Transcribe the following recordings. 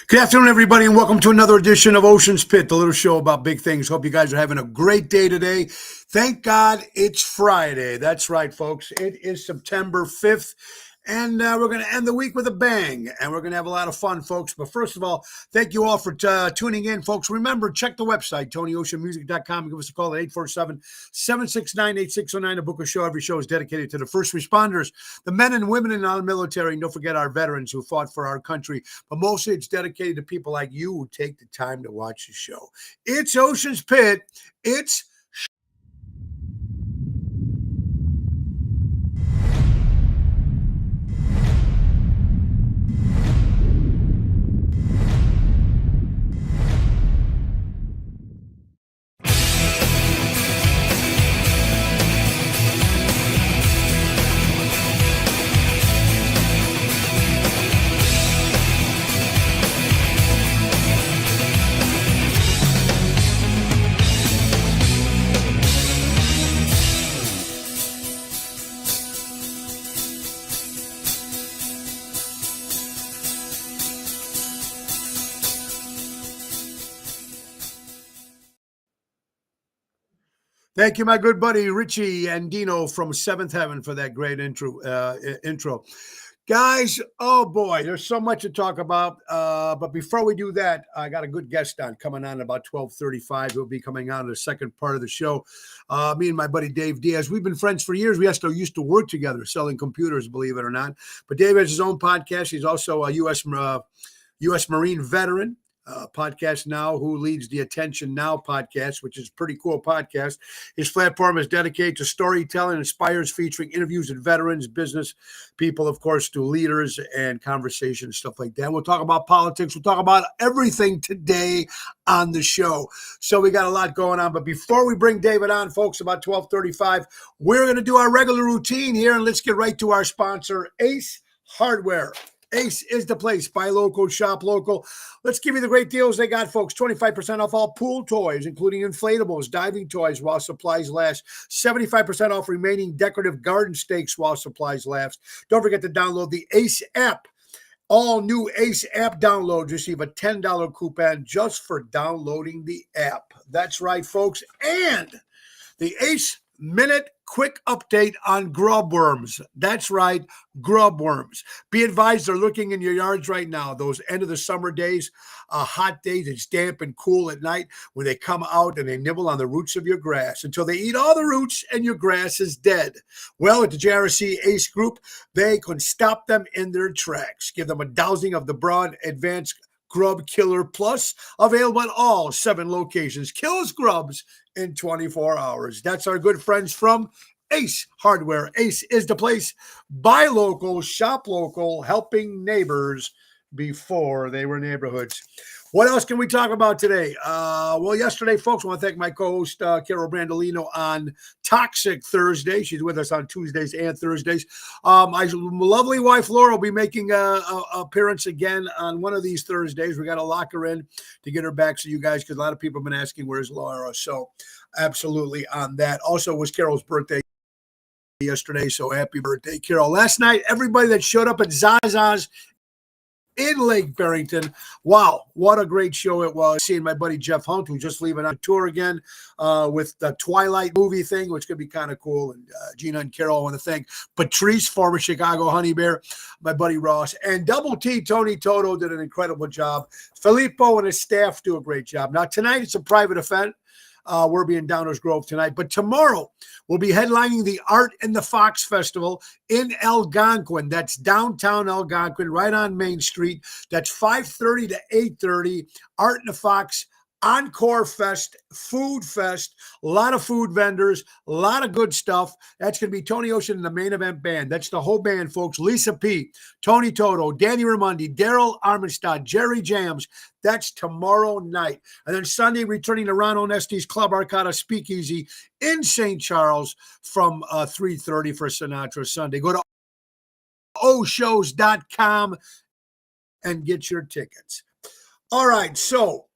Good afternoon, everybody, and welcome to another edition of Ocean's Pit, the little show about big things. Hope you guys are having a great day today. Thank God it's Friday. That's right, folks. It is September 5th, and we're going to end the week with a bang, and we're going to have a lot of fun, folks. But first of all, thank you all for tuning in, folks. Remember, check the website, TonyOceanMusic.com. Give us a call at 847-769-8609 to book a show. Every show is dedicated to the first responders, the men and women in our military, and don't forget our veterans who fought for our country. But mostly it's dedicated to people like you who take the time to watch the show. It's Ocean's Pit. It's Thank you, my good buddy Richie and Dino from Seventh Heaven for that great intro. Guys, oh boy, there's so much to talk about. But before we do that, I got a good guest on coming on about 12:35. He'll be coming on in the second part of the show. Me and my buddy Dave Diaz, we've been friends for years. We actually used to work together selling computers, believe it or not. But Dave has his own podcast. He's also a U.S. Marine veteran. Podcast now, who leads the Attention Now podcast, which is a pretty cool podcast. His platform is dedicated to storytelling, inspires, featuring interviews with veterans, business people, of course, to leaders and conversations, stuff like that. We'll talk about politics. We'll talk about everything today on the show. So we got a lot going on. But before we bring David on, folks, about 12:35, we're going to do our regular routine here, and let's get right to our sponsor, Ace Hardware. Ace is the place. Buy local, shop local. Let's give you the great deals they got, folks. 25% off all pool toys, including inflatables, diving toys while supplies last. 75% off remaining decorative garden stakes while supplies last. Don't forget to download the Ace app. All new Ace app downloads receive a $10 coupon just for downloading the app. That's right, folks. And the Ace Minute quick update on grub worms. That's right, grub worms. Be advised, they're looking in your yards right now. Those end of the summer days, hot days, it's damp and cool at night when they come out and they nibble on the roots of your grass until they eat all the roots and your grass is dead. Well, at the JRC Ace Group, they can stop them in their tracks. Give them a dousing of the broad advanced Grub Killer Plus, available at all 7 locations. Kills grubs in 24 hours. That's our good friends from Ace Hardware. Ace is the place. Buy local, shop local, helping neighbors before they were neighborhoods. What else can we talk about today? Well, yesterday, folks, I want to thank my co-host, Carol Brandolino, on Toxic Thursday. She's with us on Tuesdays and Thursdays. My lovely wife, Laura, will be making an appearance again on one of these Thursdays. We got to lock her in to get her back to you guys because a lot of people have been asking, where's Laura? So absolutely on that. Also, it was Carol's birthday yesterday, so happy birthday, Carol. Last night, everybody that showed up at Zaza's in Lake Barrington. Wow, what a great show it was. Seeing my buddy Jeff Hunt, who's just leaving on tour again with the Twilight movie thing, which could be kind of cool. And Gina and Carol, I want to thank Patrice, former Chicago Honey Bear, my buddy Ross, and Double T, Tony Toto did an incredible job. Filippo and his staff do a great job. Now, tonight it's a private event. We'll be in Downers Grove tonight. But tomorrow, we'll be headlining the Art in the Fox Festival in Algonquin. That's downtown Algonquin, right on Main Street. That's 5:30 to 8:30. Art in the Fox Encore Fest, Food Fest, a lot of food vendors, a lot of good stuff. That's going to be Tony Ocean and the main event band. That's the whole band, folks. Lisa P., Tony Toto, Danny Raimondi, Daryl Armenstad, Jerry Jams. That's tomorrow night. And then Sunday, returning to Ron Onesti's Club Arcada Speakeasy in St. Charles from 3:30 for Sinatra Sunday. Go to oshows.com and get your tickets. All right, so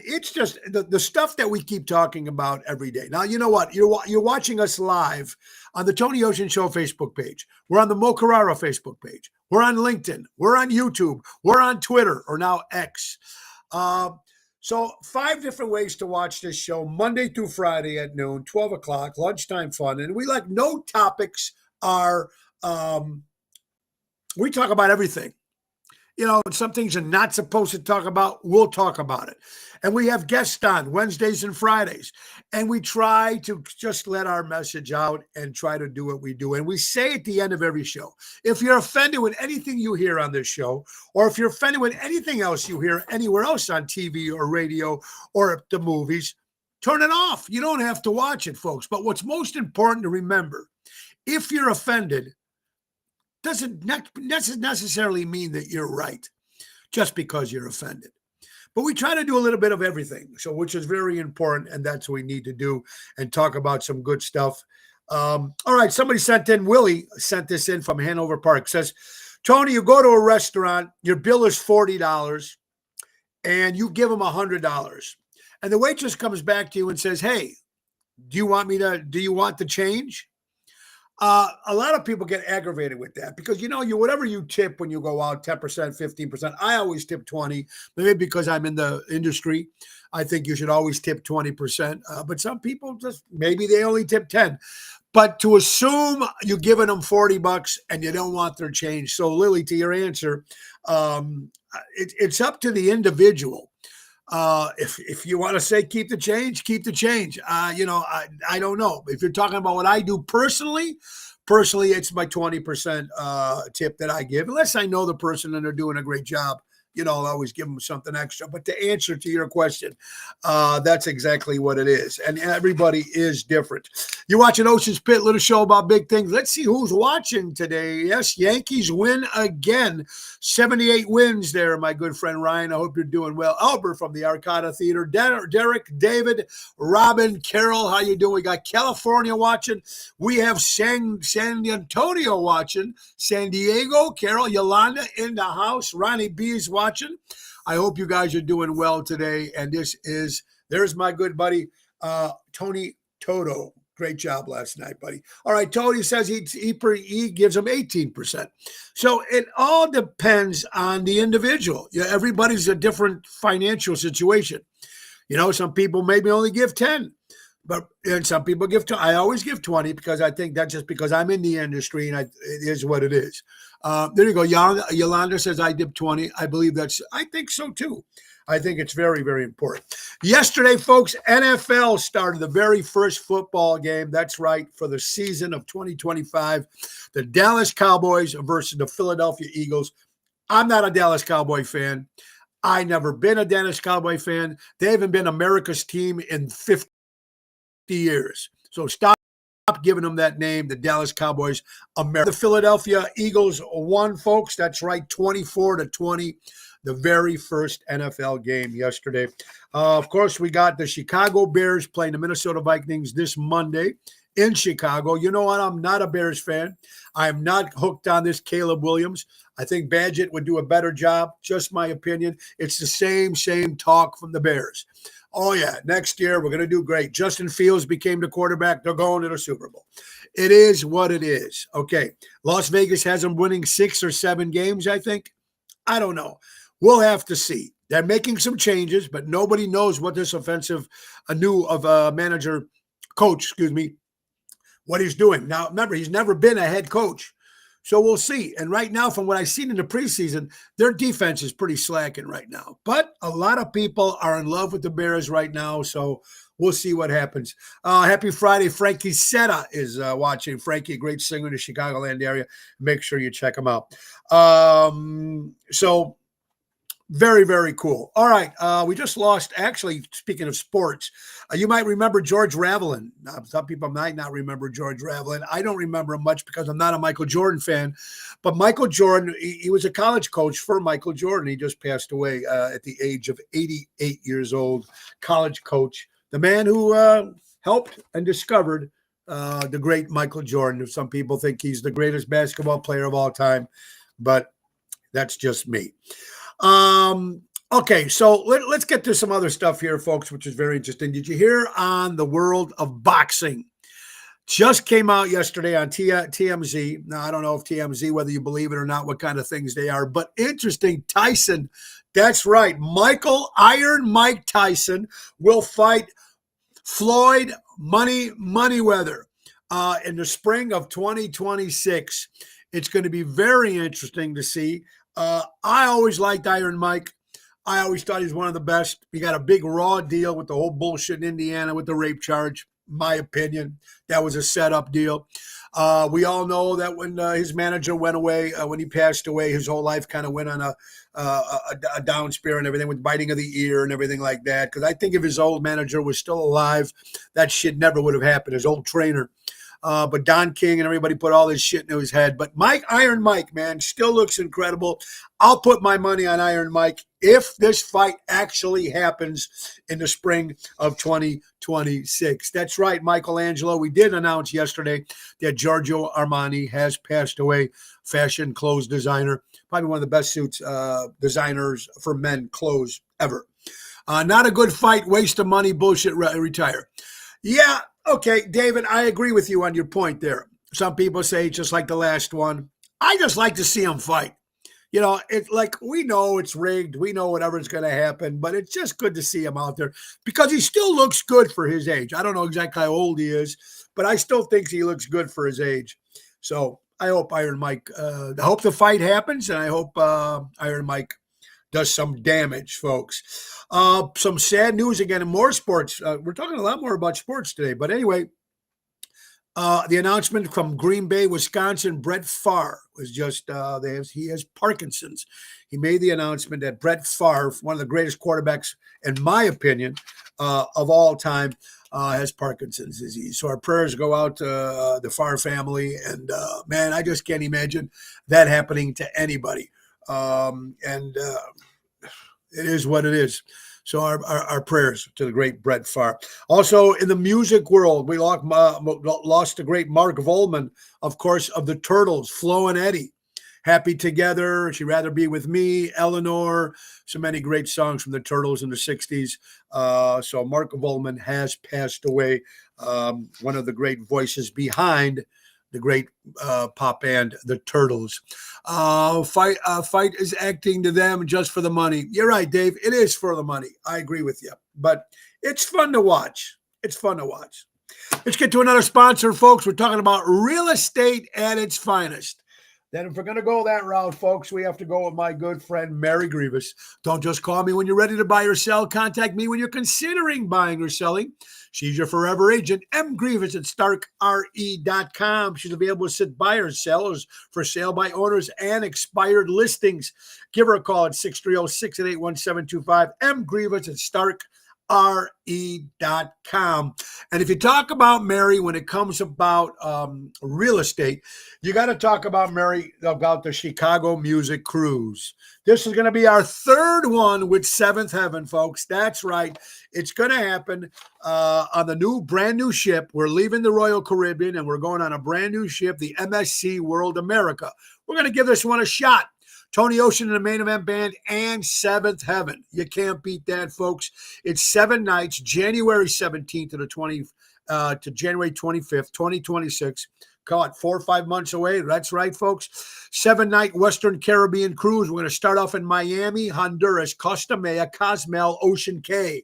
it's just the stuff that we keep talking about every day. Now, you know what? You're watching us live on the Tony Ocean Show Facebook page. We're on the Mo Carrara Facebook page. We're on LinkedIn. We're on YouTube. We're on Twitter, or now X. So 5 different ways to watch this show, Monday through Friday at noon, 12 o'clock, lunchtime fun. And we no topics are, we talk about everything. Some things you're not supposed to talk about, we'll talk about it. And we have guests on Wednesdays and Fridays. And we try to just let our message out and try to do what we do. And we say at the end of every show, if you're offended with anything you hear on this show, or if you're offended with anything else you hear anywhere else on TV or radio or the movies, turn it off. You don't have to watch it, folks. But what's most important to remember, if you're offended, doesn't necessarily mean that you're right just because you're offended. But we try to do a little bit of everything, which is very important, and that's what we need to do and talk about some good stuff. All right, somebody Willie sent this in from Hanover Park. Says, Tony, you go to a restaurant, your bill is $40, and you give them $100. And the waitress comes back to you and says, hey, do you want the change? A lot of people get aggravated with that because, whatever you tip when you go out, 10%, 15%, I always tip 20, maybe because I'm in the industry. I think you should always tip 20%. But some people maybe they only tip 10. But to assume you're giving them $40 and you don't want their change. So Lily, to your answer, it's up to the individual. If you want to say keep the change, keep the change. I don't know. If you're talking about what I do personally, it's my 20% tip that I give, unless I know the person and they're doing a great job. I'll always give them something extra. But to answer to your question, that's exactly what it is. And everybody is different. You're watching Ocean's Pit, little show about big things. Let's see who's watching today. Yes, Yankees win again. 78 wins there, my good friend Ryan. I hope you're doing well. Albert from the Arcada Theater. Derek, David, Robin, Carol, how you doing? We got California watching. We have San Antonio watching. San Diego, Carol, Yolanda in the house. Ronnie B is watching. I hope you guys are doing well today. And there's my good buddy, Tony Toto. Great job last night, buddy. All right, Tony says he gives him 18%. So it all depends on the individual. Everybody's a different financial situation. Some people maybe only give 10. And some people give 20. I always give 20 because I think that's just because I'm in the industry and it is what it is. There you go. Yolanda says I dip 20. I think so too. I think it's very, very important. Yesterday, folks, NFL started the very first football game. That's right, for the season of 2025. The Dallas Cowboys versus the Philadelphia Eagles. I'm not a Dallas Cowboy fan. I never been a Dallas Cowboy fan. They haven't been America's team in 50 years. So stop giving them that name, the Dallas Cowboys. The Philadelphia Eagles won, folks. That's right, 24-20. The very first NFL game yesterday. Of course, we got the Chicago Bears playing the Minnesota Vikings this Monday in Chicago. You know what? I'm not a Bears fan. I'm not hooked on this Caleb Williams. I think Badgett would do a better job. Just my opinion. It's the same talk from the Bears. Oh, yeah, next year we're going to do great. Justin Fields became the quarterback. They're going to the Super Bowl. It is what it is. Okay, Las Vegas has them winning 6 or 7 games, I think. I don't know. We'll have to see. They're making some changes, but nobody knows what this coach, what he's doing. Now, remember, he's never been a head coach. So we'll see. And right now, from what I've seen in the preseason, their defense is pretty slacking right now. But a lot of people are in love with the Bears right now, so we'll see what happens. Happy Friday. Frankie Setta is watching. Frankie, a great singer in the Chicagoland area. Make sure you check him out. So very, very cool. All right. We just lost, actually, speaking of sports, you might remember George Raveling. Some people might not remember George Raveling. I don't remember him much because I'm not a Michael Jordan fan. But Michael Jordan, he was a college coach for Michael Jordan. He just passed away at the age of 88 years old, college coach. The man who helped and discovered the great Michael Jordan. Some people think he's the greatest basketball player of all time, but that's just me. Okay, so let's get to some other stuff here, folks, which is very interesting. Did you hear on the world of boxing? just came out yesterday on TMZ. Now, I don't know if TMZ, whether you believe it or not, what kind of things they are, but interesting. Tyson, that's right. Michael Iron Mike Tyson will fight Floyd Moneyweather in the spring of 2026. It's going to be very interesting to see. I always liked Iron Mike. I always thought he was one of the best. He got a big raw deal with the whole bullshit in Indiana with the rape charge. My opinion, that was a setup deal. We all know that when his manager went away, when he passed away, his whole life kind of went on a down spiral and everything, with biting of the ear and everything like that. Because I think if his old manager was still alive, that shit never would have happened. His old trainer. But Don King and everybody put all this shit into his head. But Iron Mike, man, still looks incredible. I'll put my money on Iron Mike if this fight actually happens in the spring of 2026. That's right, Michelangelo. We did announce yesterday that Giorgio Armani has passed away, fashion clothes designer, probably one of the best suits designers for men clothes ever. Not a good fight, waste of money, bullshit, retire. Yeah. Okay, David, I agree with you on your point there. Some people say just like the last one. I just like to see him fight. You know, it's like we know it's rigged. We know whatever's going to happen, but it's just good to see him out there because he still looks good for his age. I don't know exactly how old he is, but I still think he looks good for his age. So I hope Iron Mike, I hope the fight happens, and I hope Iron Mike does some damage, folks. Some sad news again in more sports. We're talking a lot more about sports today. But anyway, the announcement from Green Bay, Wisconsin, Brett Favre was just, he has Parkinson's. He made the announcement that Brett Favre, one of the greatest quarterbacks, in my opinion, of all time, has Parkinson's disease. So our prayers go out to the Favre family. And man, I just can't imagine that happening to anybody. It is what it is. So our prayers to the great Brett Favre. Also in the music world, we lost the great Mark Volman, of course, of the Turtles, Flo and Eddie. Happy Together, She'd Rather Be With Me, Eleanor, so many great songs from the Turtles in the 60s. So Mark Volman has passed away, one of the great voices behind the great pop band, the Turtles. Fight is acting to them just for the money. You're right, Dave. It is for the money. I agree with you. But it's fun to watch. It's fun to watch. Let's get to another sponsor, folks. We're talking about real estate at its finest. Then if we're going to go that route, folks, we have to go with my good friend, Mary Grievous. Don't just call me when you're ready to buy or sell. Contact me when you're considering buying or selling. She's your forever agent, M. Grievous at StarkRE.com. She's available to sit buyers, sellers, for sale by owners, and expired listings. Give her a call at 630-688-1725. M. Grievous at StarkRE.com. And if you talk about Mary when it comes about real estate, you got to talk about Mary about the Chicago Music Cruise. This is going to be our third one with Seventh Heaven, folks. That's right. It's going to happen on the brand new ship. We're leaving the Royal Caribbean and we're going on a brand new ship, the MSC World America. We're going to give this one a shot. Tony Ocean and the Main Event Band and Seventh Heaven. You can't beat that, folks. It's 7 nights, January 17th to January 25th, 2026. Call it 4 or 5 months away. That's right, folks. 7-night Western Caribbean cruise. We're going to start off in Miami, Honduras, Costa Maya, Cozumel, Ocean Cay.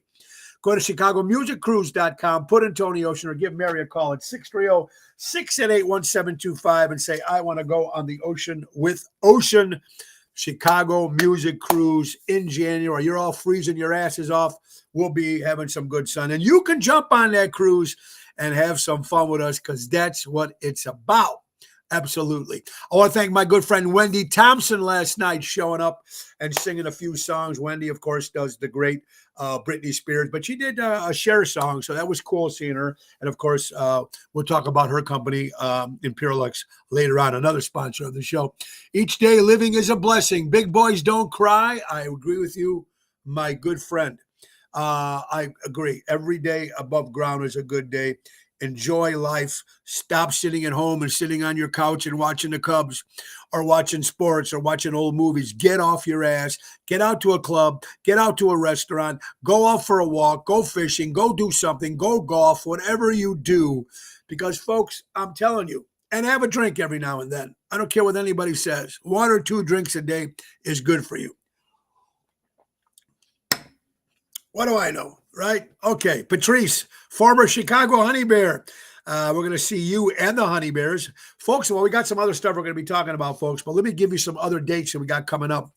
Go to ChicagoMusicCruise.com, put in Tony Ocean, or give Mary a call at 630-688-1725 and say, I want to go on the Ocean with Ocean Chicago Music Cruise in January. You're all freezing your asses off. We'll be having some good sun. And you can jump on that cruise and have some fun with us because that's what it's about. Absolutely. I want to thank my good friend Wendy Thompson last night showing up and singing a few songs. Wendy, of course, does the great Britney Spears, but she did a Cher song, so that was cool seeing her. And, of course, we'll talk about her company, Imperialux, later on, another sponsor of the show. Each day living is a blessing. Big boys don't cry. I agree with you, my good friend. I agree. Every day above ground is a good day. Enjoy life. Stop sitting at home and sitting on your couch and watching the Cubs or watching sports or watching old movies. Get off your ass. Get out to a club. Get out to a restaurant. Go out for a walk. Go fishing. Go do something. Go golf. Whatever you do. Because, folks, I'm telling you, and have a drink every now and then. I don't care what anybody says. 1 or 2 drinks a day is good for you. What do I know, right? Okay, Patrice, former Chicago Honey Bear. We're going to see you and the Honey Bears. Folks, well, we got some other stuff we're going to be talking about, folks, but let me give you some other dates that we got coming up.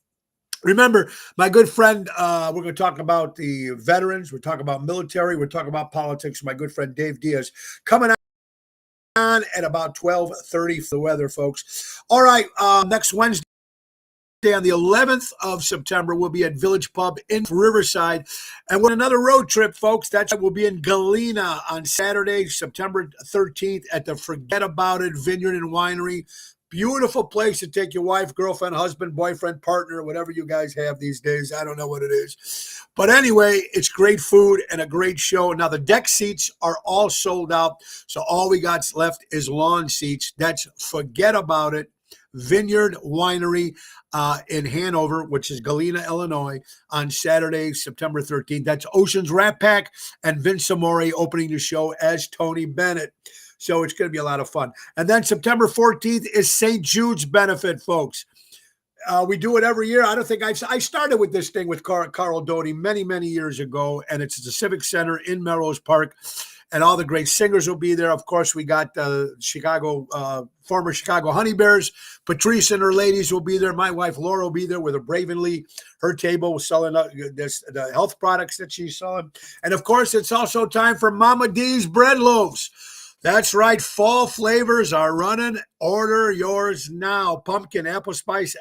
Remember, my good friend, we're going to talk about the veterans. We're talking about military. We're talking about politics. My good friend Dave Diaz coming on at about 12:30 for the weather, folks. All right, next Wednesday, on the 11th of September, we'll be at Village Pub in Riverside. And with another road trip, folks, that's we'll be in Galena on Saturday, September 13th at the Forget About It Vineyard and Winery. Beautiful place to take your wife, girlfriend, husband, boyfriend, partner, whatever you guys have these days. I don't know what it is. But anyway, it's great food and a great show. Now, the deck seats are all sold out. So all we got left is lawn seats. That's Forget About It Vineyard Winery in Hanover, which is Galena, Illinois, on Saturday, September 13th. That's Ocean's Rat Pack and Vince Amore opening the show as Tony Bennett. So it's going to be a lot of fun. And then September 14th is St. Jude's benefit, folks. We do it every year. I don't think I started with this thing with Carl Doty many, many years ago, and it's at the Civic Center in Melrose Park. And all the great singers will be there. Of course, we got former Chicago Honey Bears. Patrice and her ladies will be there. My wife, Laura, will be there with a Bravenly. Her table selling the health products that she's selling. And, of course, it's also time for Mama D's bread loaves. That's right. Fall flavors are running. Order yours now. Pumpkin, apple spice,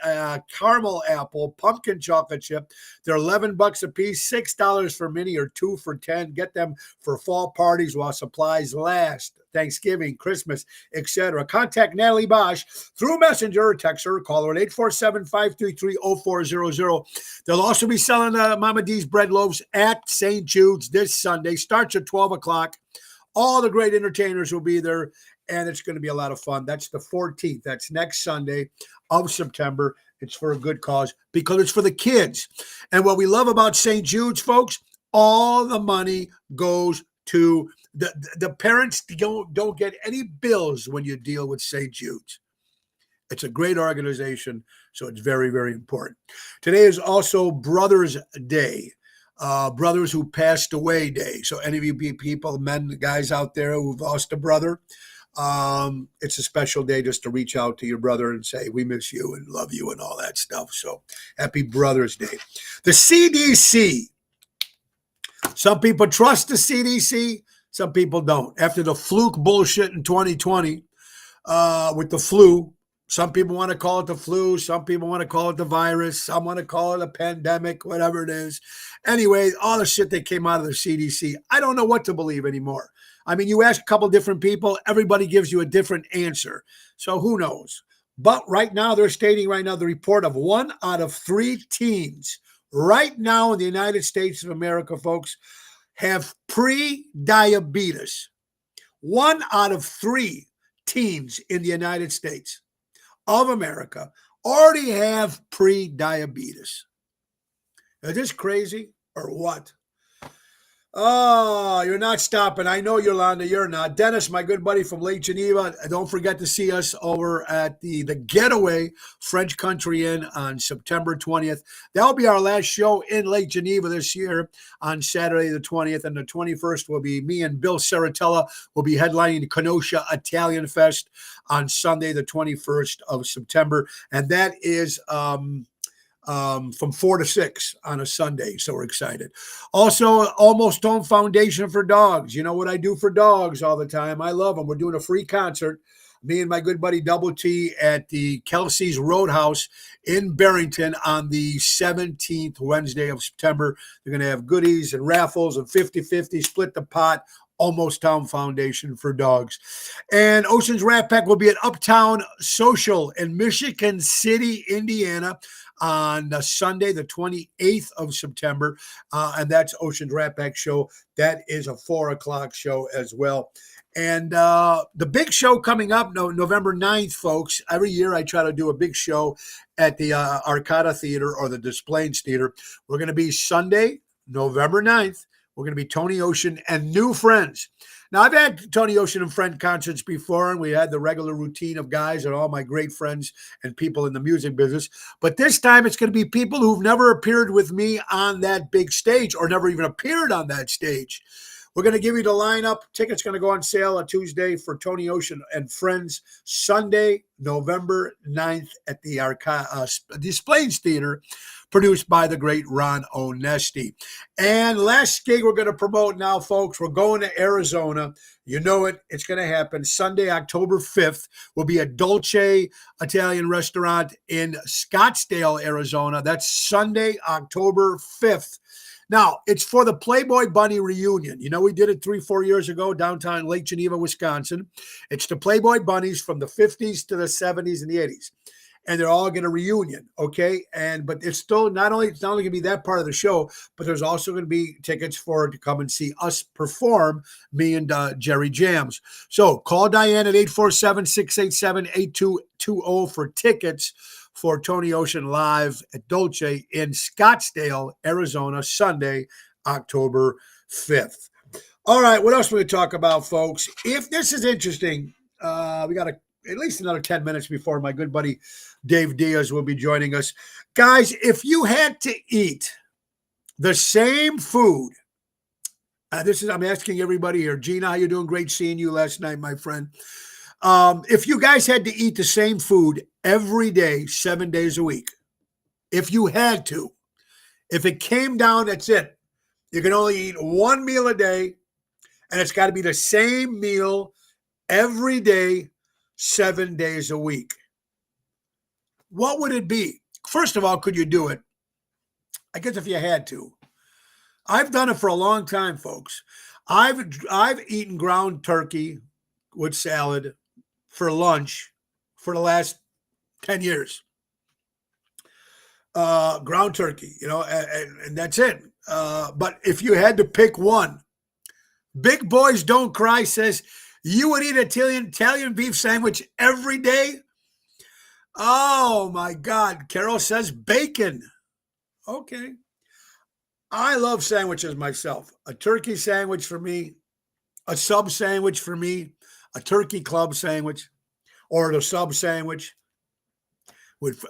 caramel apple, pumpkin chocolate chip. They're $11 a piece, $6 for mini or 2 for $10. Get them for fall parties while supplies last. Thanksgiving, Christmas, etc. Contact Natalie Bosch through Messenger or text her. Call her at 847-533-0400. They'll also be selling Mama D's bread loaves at St. Jude's this Sunday. Starts at 12 o'clock. All the great entertainers will be there, and it's going to be a lot of fun. That's the 14th. That's next Sunday of September. It's for a good cause because it's for the kids. And what we love about St. Jude's, folks, all the money goes to the parents. Don't get any bills when you deal with St. Jude's. It's a great organization, so it's very, very important. Today is also Brothers' Day. Brothers who passed away day. So any of you people, men, guys out there who've lost a brother, it's a special day just to reach out to your brother and say, we miss you and love you and all that stuff. So happy Brothers' Day. The CDC. Some people trust the CDC. Some people don't. After the fluke bullshit in 2020 with the flu, some people want to call it the flu. Some people want to call it the virus. Some want to call it a pandemic, whatever it is. Anyway, all the shit that came out of the CDC, I don't know what to believe anymore. I mean, you ask a couple different people, everybody gives you a different answer. So who knows? But right now, they're stating the report of 1 out of 3 teens right now in the United States of America, folks, have pre-diabetes. 1 out of 3 teens in the United States of America already have pre-diabetes. Is this crazy or what? Oh, you're not stopping. I know, Yolanda, you're not. Dennis, my good buddy from Lake Geneva, don't forget to see us over at the Getaway French Country Inn on September 20th. That'll be our last show in Lake Geneva this year on Saturday the 20th, and the 21st will be me and Bill Saratella will be headlining the Kenosha Italian Fest on Sunday the 21st of September, and that is from 4 to 6 on a Sunday. So we're excited. Also, Almost Home Foundation for Dogs. You know what I do for dogs all the time. I love them. We're doing a free concert. Me and my good buddy Double T at the Kelsey's Roadhouse in Barrington on the 17th Wednesday of September. They're going to have goodies and raffles and 50-50, split the pot. Almost Town Foundation for Dogs. And Ocean's Rat Pack will be at Uptown Social in Michigan City, Indiana on Sunday, the 28th of September, and that's Ocean's Rat Pack Show. That is a 4 o'clock show as well. And the big show coming up, November 9th, folks. Every year I try to do a big show at the Arcada Theater or the Des Plaines Theater. We're going to be Sunday, November 9th. We're going to be Tony Ocean and new friends. Now, I've had Tony Ocean and friend concerts before, and we had the regular routine of guys and all my great friends and people in the music business. But this time, it's going to be people who've never appeared with me on that big stage or never even appeared on that stage. We're going to give you the lineup. Tickets going to go on sale on Tuesday for Tony Ocean and friends. Sunday, November 9th at the Des Plaines Theater, produced by the great Ron Onesti. And last gig we're going to promote now, folks. We're going to Arizona. You know it. It's going to happen. Sunday, October 5th, will be a Dolce Italian restaurant in Scottsdale, Arizona. That's Sunday, October 5th. Now, it's for the Playboy Bunny reunion. You know, we did it 3-4 years ago downtown Lake Geneva, Wisconsin. It's the Playboy Bunnies from the 50s to the 70s and the 80s. And they're all going to reunion, okay? But it's still it's not only going to be that part of the show, but there's also going to be tickets to come and see us perform, me and Jerry Jams. So call Diane at 847-687-8220 for tickets for Tony Ocean live at Dolce in Scottsdale, Arizona, Sunday, October 5th. All right, what else we talk about, folks? If this is interesting, we got at least another 10 minutes before my good buddy Dave Diaz will be joining us. Guys, if you had to eat the same food, I'm asking everybody here. Gina, how you doing? Great seeing you last night, my friend. If you guys had to eat the same food every day, 7 days a week, if you had to, if it came down, that's it. You can only eat one meal a day, and it's got to be the same meal every day, 7 days a week. What would it be? First of all, could you do it? I guess if you had to. I've done it for a long time, folks. I've eaten ground turkey with salad for lunch for the last 10 years. Ground turkey, and that's it. But if you had to pick one, Big Boys Don't Cry says, you would eat an Italian beef sandwich every day? Oh, my God. Carol says bacon. Okay. I love sandwiches myself. A turkey sandwich for me, a sub sandwich for me, a turkey club sandwich, or the sub sandwich.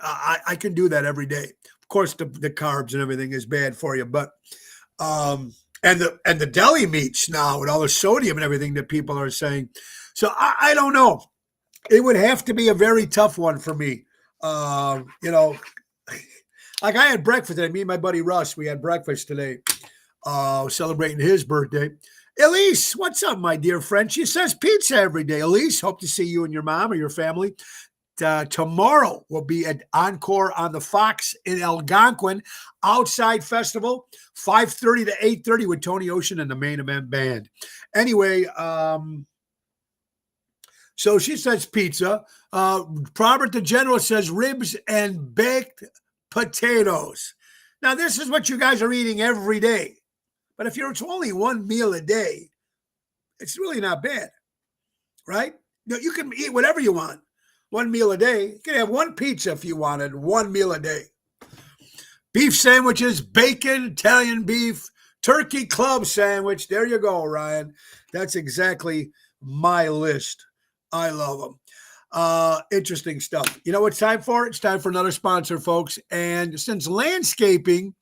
I can do that every day. Of course, the carbs and everything is bad for you, but and the deli meats now with all the sodium and everything that people are saying. So I don't know. It would have to be a very tough one for me. Like I had breakfast today. Me and my buddy Russ, we had breakfast today, celebrating his birthday. Elise, what's up, my dear friend? She says pizza every day. Elise, hope to see you and your mom or your family. Tomorrow will be at Encore on the Fox in Algonquin Outside Festival, 5:30 to 8:30 with Tony Ocean and the Main Event Band. Anyway, so she says pizza. Robert the General says ribs and baked potatoes. Now, this is what you guys are eating every day. But if it's only one meal a day, it's really not bad, right? You can eat whatever you want. One meal a day. You can have one pizza if you wanted, one meal a day. Beef sandwiches, bacon, Italian beef, turkey club sandwich. There you go, Ryan. That's exactly my list. I love them. Interesting stuff. You know what it's time for? It's time for another sponsor, folks. And since landscaping,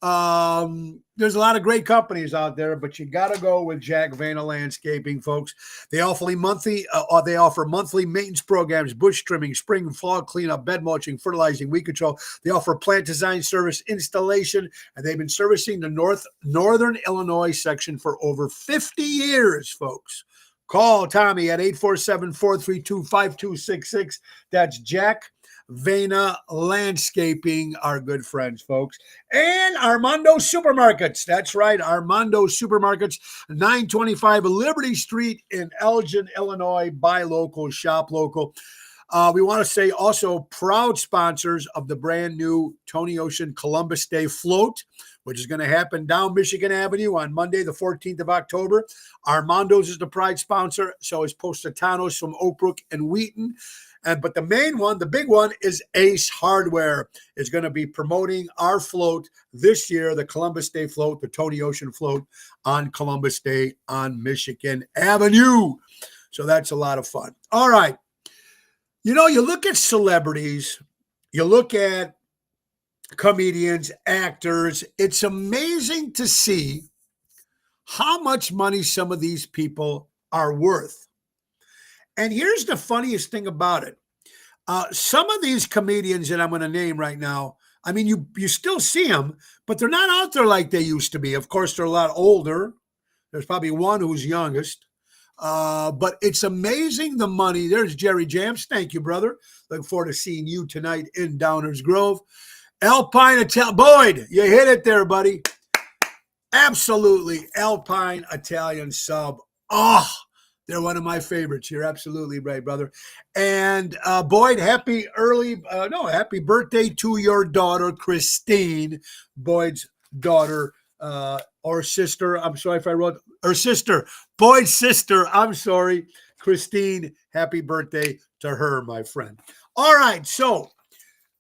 there's a lot of great companies out there, but you got to go with Jack Vayner Landscaping, folks. They offer monthly maintenance programs, bush trimming, spring and fall cleanup, bed mulching, fertilizing, weed control. They offer plant design service, installation, and they've been servicing the northern Illinois section for over 50 years, folks. Call Tommy at 847-432-5266. That's Jack Vayner Landscaping, our good friends, folks. And Armando Supermarkets. That's right, Armando Supermarkets, 925 Liberty Street in Elgin, Illinois. Buy local, shop local. We want to say also proud sponsors of the brand new Tony Ocean Columbus Day float, which is going to happen down Michigan Avenue on Monday, the 14th of October. Armando's is the pride sponsor. So is Positanos from Oak Brook and Wheaton. But the main one, the big one, is Ace Hardware is going to be promoting our float this year, the Columbus Day float, the Tony Ocean float on Columbus Day on Michigan Avenue. So that's a lot of fun. All right. You know, you look at celebrities, you look at comedians, actors. It's amazing to see how much money some of these people are worth. And here's the funniest thing about it. Some of these comedians that I'm going to name right now, I mean, you still see them, but they're not out there like they used to be. Of course, they're a lot older. There's probably one who's youngest. But it's amazing the money. There's Jerry Jams. Thank you, brother. Looking forward to seeing you tonight in Downers Grove. Alpine Italian. Boyd, you hit it there, buddy. Absolutely. Alpine Italian sub. Oh, they're one of my favorites. You're absolutely right, brother. And Boyd, happy birthday to your daughter, Christine. Boyd's daughter, or sister. I'm sorry if I wrote her sister. Boyd's sister. I'm sorry. Christine, happy birthday to her, my friend. All right. So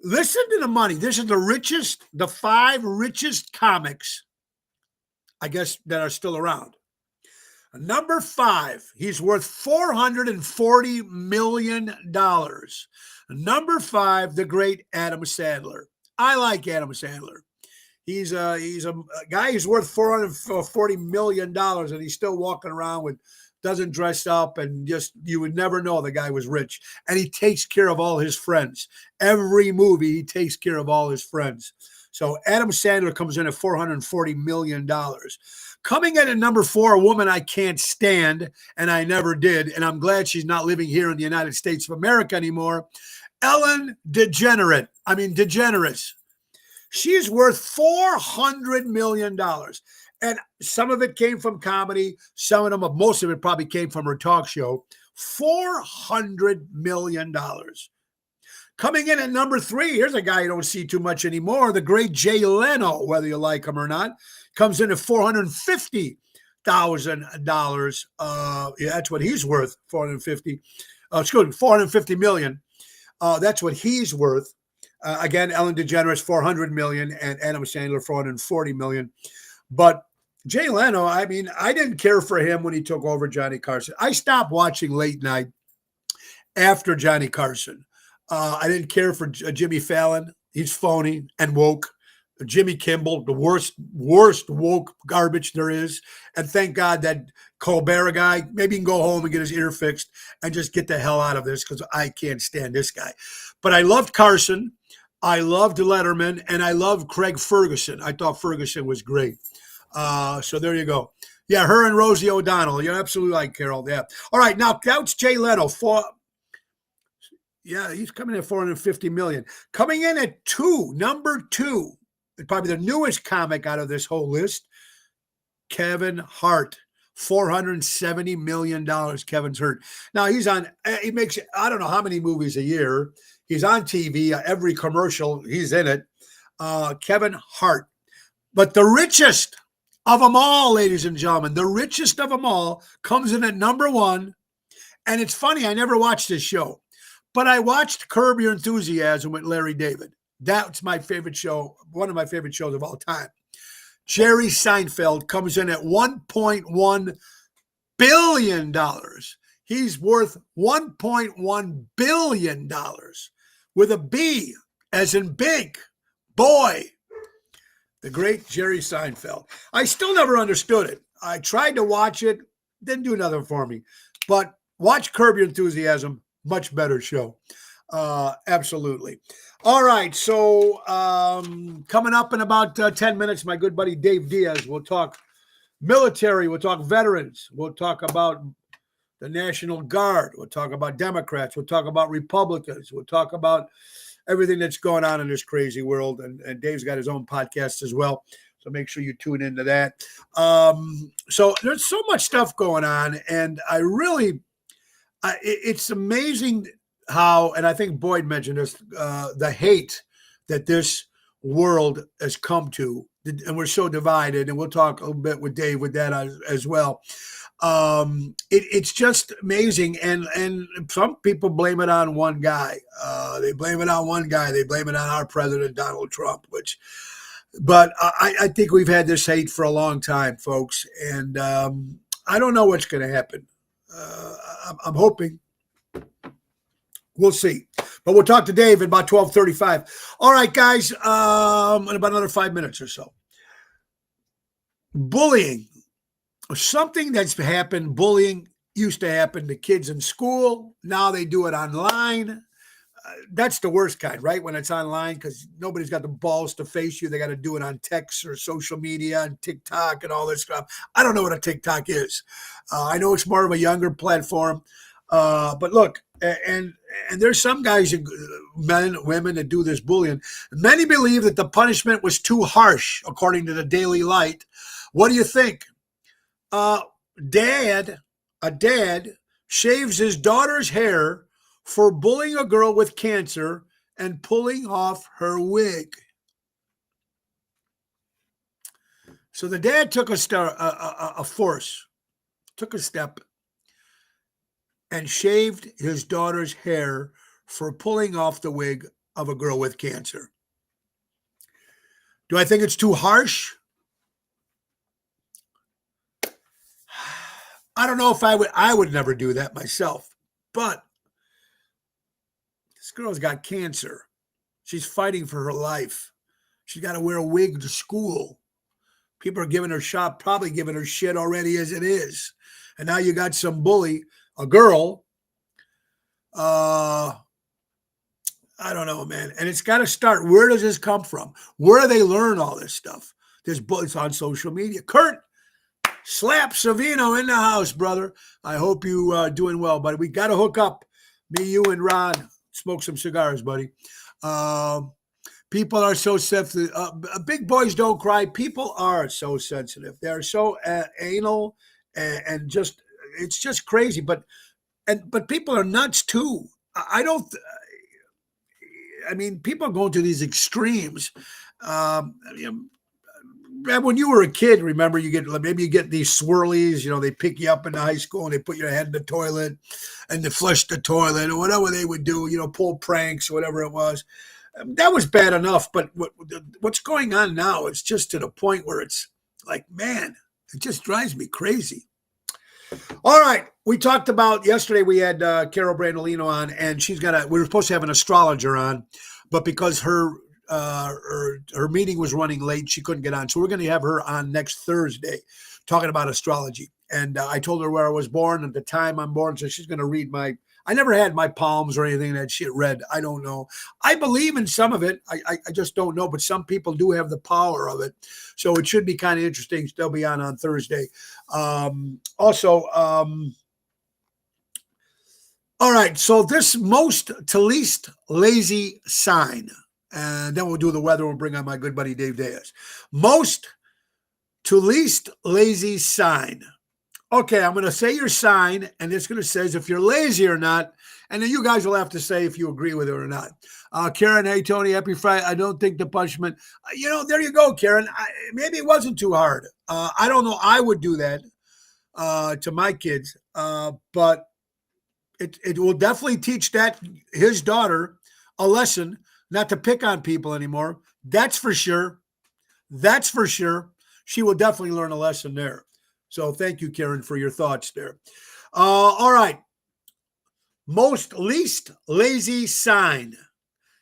listen to the money. This is the 5 richest comics, I guess, that are still around. Number 5, he's worth $440 million. Number 5, the great Adam Sandler. I like Adam Sandler. He's a guy who's worth $440 million, and he's still walking around doesn't dress up, and just, you would never know the guy was rich. And he takes care of all his friends. Every movie, he takes care of all his friends. So Adam Sandler comes in at $440 million. Coming in at number 4, a woman I can't stand, and I never did, and I'm glad she's not living here in the United States of America anymore, Ellen DeGeneres. She's worth $400 million. And some of it came from comedy. Most of it probably came from her talk show. $400 million. Coming in at number 3, here's a guy you don't see too much anymore, the great Jay Leno, whether you like him or not, comes in at $450,000. That's what he's worth, $450 million. That's what he's worth. Again, Ellen DeGeneres, $400 million, and Adam Sandler, $440 million. But Jay Leno, I mean, I didn't care for him when he took over Johnny Carson. I stopped watching late night after Johnny Carson. I didn't care for Jimmy Fallon. He's phony and woke. Jimmy Kimmel, the worst woke garbage there is. And thank God that Colbert guy, maybe he can go home and get his ear fixed and just get the hell out of this, because I can't stand this guy. But I loved Carson. I loved Letterman, and I loved Craig Ferguson. I thought Ferguson was great. So there you go. Yeah, her and Rosie O'Donnell. You're absolutely right, Carol. Yeah. All right, now that's Jay Leno. He's coming in at $450 million. Coming in at number 2, probably the newest comic out of this whole list, Kevin Hart. $470 million. Kevin's Hart. Now he makes, I don't know how many movies a year. He's on TV, every commercial, he's in it. Kevin Hart. But the richest of them all, ladies and gentlemen, the richest of them all comes in at number 1. And it's funny, I never watched this show, but I watched Curb Your Enthusiasm with Larry David. That's my favorite show, one of my favorite shows of all time. Jerry Seinfeld comes in at $1.1 billion. He's worth $1.1 billion with a B as in big. Boy, the great Jerry Seinfeld. I still never understood it. I tried to watch it, didn't do nothing for me. But watch Curb Your Enthusiasm, much better show. Absolutely. All right, so coming up in about 10 minutes, my good buddy Dave Diaz will talk military, we'll talk veterans, we'll talk about the National Guard, we'll talk about Democrats, we'll talk about Republicans, we'll talk about everything that's going on in this crazy world, and Dave's got his own podcast as well, so make sure you tune into that. So there's so much stuff going on, and it's amazing how, and I think Boyd mentioned this, the hate that this world has come to, and we're so divided, and we'll talk a little bit with Dave with that as well. It's just amazing, and some people blame it on one guy. They blame it on one guy. They blame it on our president, Donald Trump, but I think we've had this hate for a long time, folks, and I don't know what's going to happen. I'm hoping. We'll see. But we'll talk to Dave at about 12:35. All right, guys, in about another 5 minutes or so. Bullying. Something that's happened, bullying used to happen to kids in school. Now they do it online. That's the worst kind, right? When it's online, because nobody's got the balls to face you. They got to do it on text or social media and TikTok and all this stuff. I don't know what a TikTok is. I know it's more of a younger platform. But look, and there's some guys, men, women, that do this bullying. Many believe that the punishment was too harsh, according to the Daily Light. What do you think? A dad shaves his daughter's hair for bullying a girl with cancer and pulling off her wig. So the dad took a step, and shaved his daughter's hair for pulling off the wig of a girl with cancer. Do I think it's too harsh? I don't know if I would never do that myself, but this girl's got cancer. She's fighting for her life. She's got to wear a wig to school. People are giving her probably giving her shit already as it is. And now you got some bully, a girl. I don't know, man. And it's got to start. Where does this come from? Where do they learn all this stuff? There's bullets on social media. Kurt, Slap Savino in the house, brother. I hope you doing well, buddy. We got to hook up. Me, you, and Ron. Smoke some cigars, buddy. People are so sensitive. Big boys don't cry. People are so sensitive. They're so anal and just, it's just crazy. But people are nuts too. People are going to these extremes. When you were a kid, remember, maybe you get these swirlies, they pick you up in high school and they put your head in the toilet and they flush the toilet or whatever they would do, pull pranks, whatever it was. That was bad enough. But what's going on now, it's just to the point where it's like, man, it just drives me crazy. All right. We talked about yesterday, we had Carol Brandolino on, and we were supposed to have an astrologer on, but because her meeting was running late, she couldn't get on. So we're going to have her on next Thursday talking about astrology. And I told her where I was born and the time I'm born. So she's going to read I never had my palms or anything that shit read. I don't know. I believe in some of it. I just don't know. But some people do have the power of it. So it should be kind of interesting. They'll be on Thursday. All right. So this most to least lazy sign. And then we'll do the weather. We'll bring on my good buddy, Dave Diaz. Most to least lazy sign. Okay, I'm going to say your sign, and it's going to say if you're lazy or not, and then you guys will have to say if you agree with it or not. Karen, hey, Tony, happy Friday. I don't think the punishment, there you go, Karen. Maybe it wasn't too hard. I don't know. I would do that to my kids, but it will definitely teach his daughter a lesson not to pick on people anymore. That's for sure. That's for sure. She will definitely learn a lesson there. So thank you, Karen, for your thoughts there. All right. Most least lazy sign.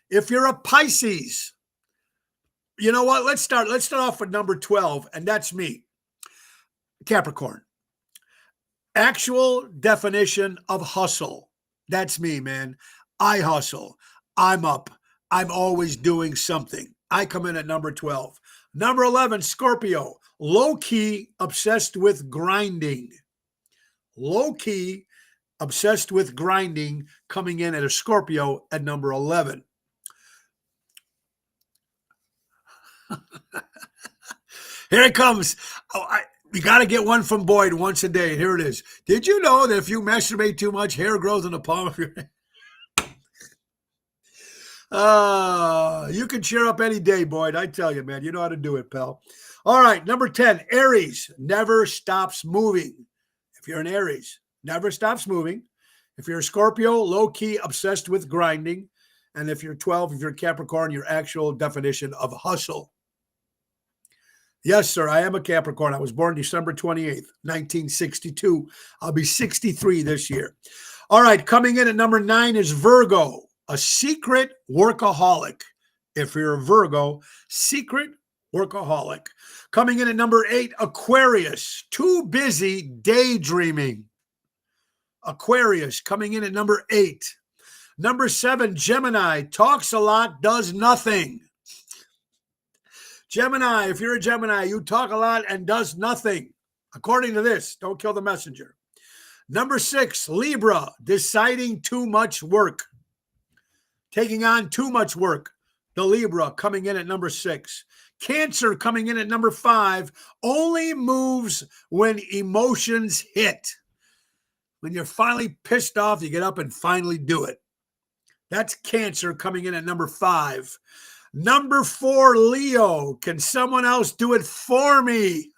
If you're a Pisces, you know what? Let's start off with number 12, and that's me. Capricorn. Actual definition of hustle. That's me, man. I hustle. I'm up. I'm always doing something. I come in at number 12. Number 11, Scorpio. Low-key, obsessed with grinding. Low-key, obsessed with grinding, coming in at a Scorpio at number 11. Here it comes. You got to get one from Boyd once a day. Here it is. Did you know that if you masturbate too much, hair grows in the palm of your hand? You can cheer up any day, Boyd. I tell you, man, you know how to do it, pal. All right, number 10, Aries never stops moving. If you're an Aries, never stops moving. If you're a Scorpio, low-key obsessed with grinding. And if you're 12, if you're Capricorn, your actual definition of hustle. Yes, sir, I am a Capricorn. I was born December 28th, 1962. I'll be 63 this year. All right, coming in at number 9 is Virgo, a secret workaholic. If you're a Virgo, secret workaholic. Coming in at number 8, Aquarius, too busy daydreaming. Aquarius coming in at number 8. Number 7, Gemini, talks a lot, does nothing. Gemini, if you're a Gemini, you talk a lot and does nothing. According to this, don't kill the messenger. Number 6, Libra, deciding too much work. Taking on too much work. The Libra coming in at number 6. Cancer coming in at number 5, only moves when emotions hit. When you're finally pissed off, you get up and finally do it. That's Cancer coming in at number 5. Number 4, Leo. Can someone else do it for me?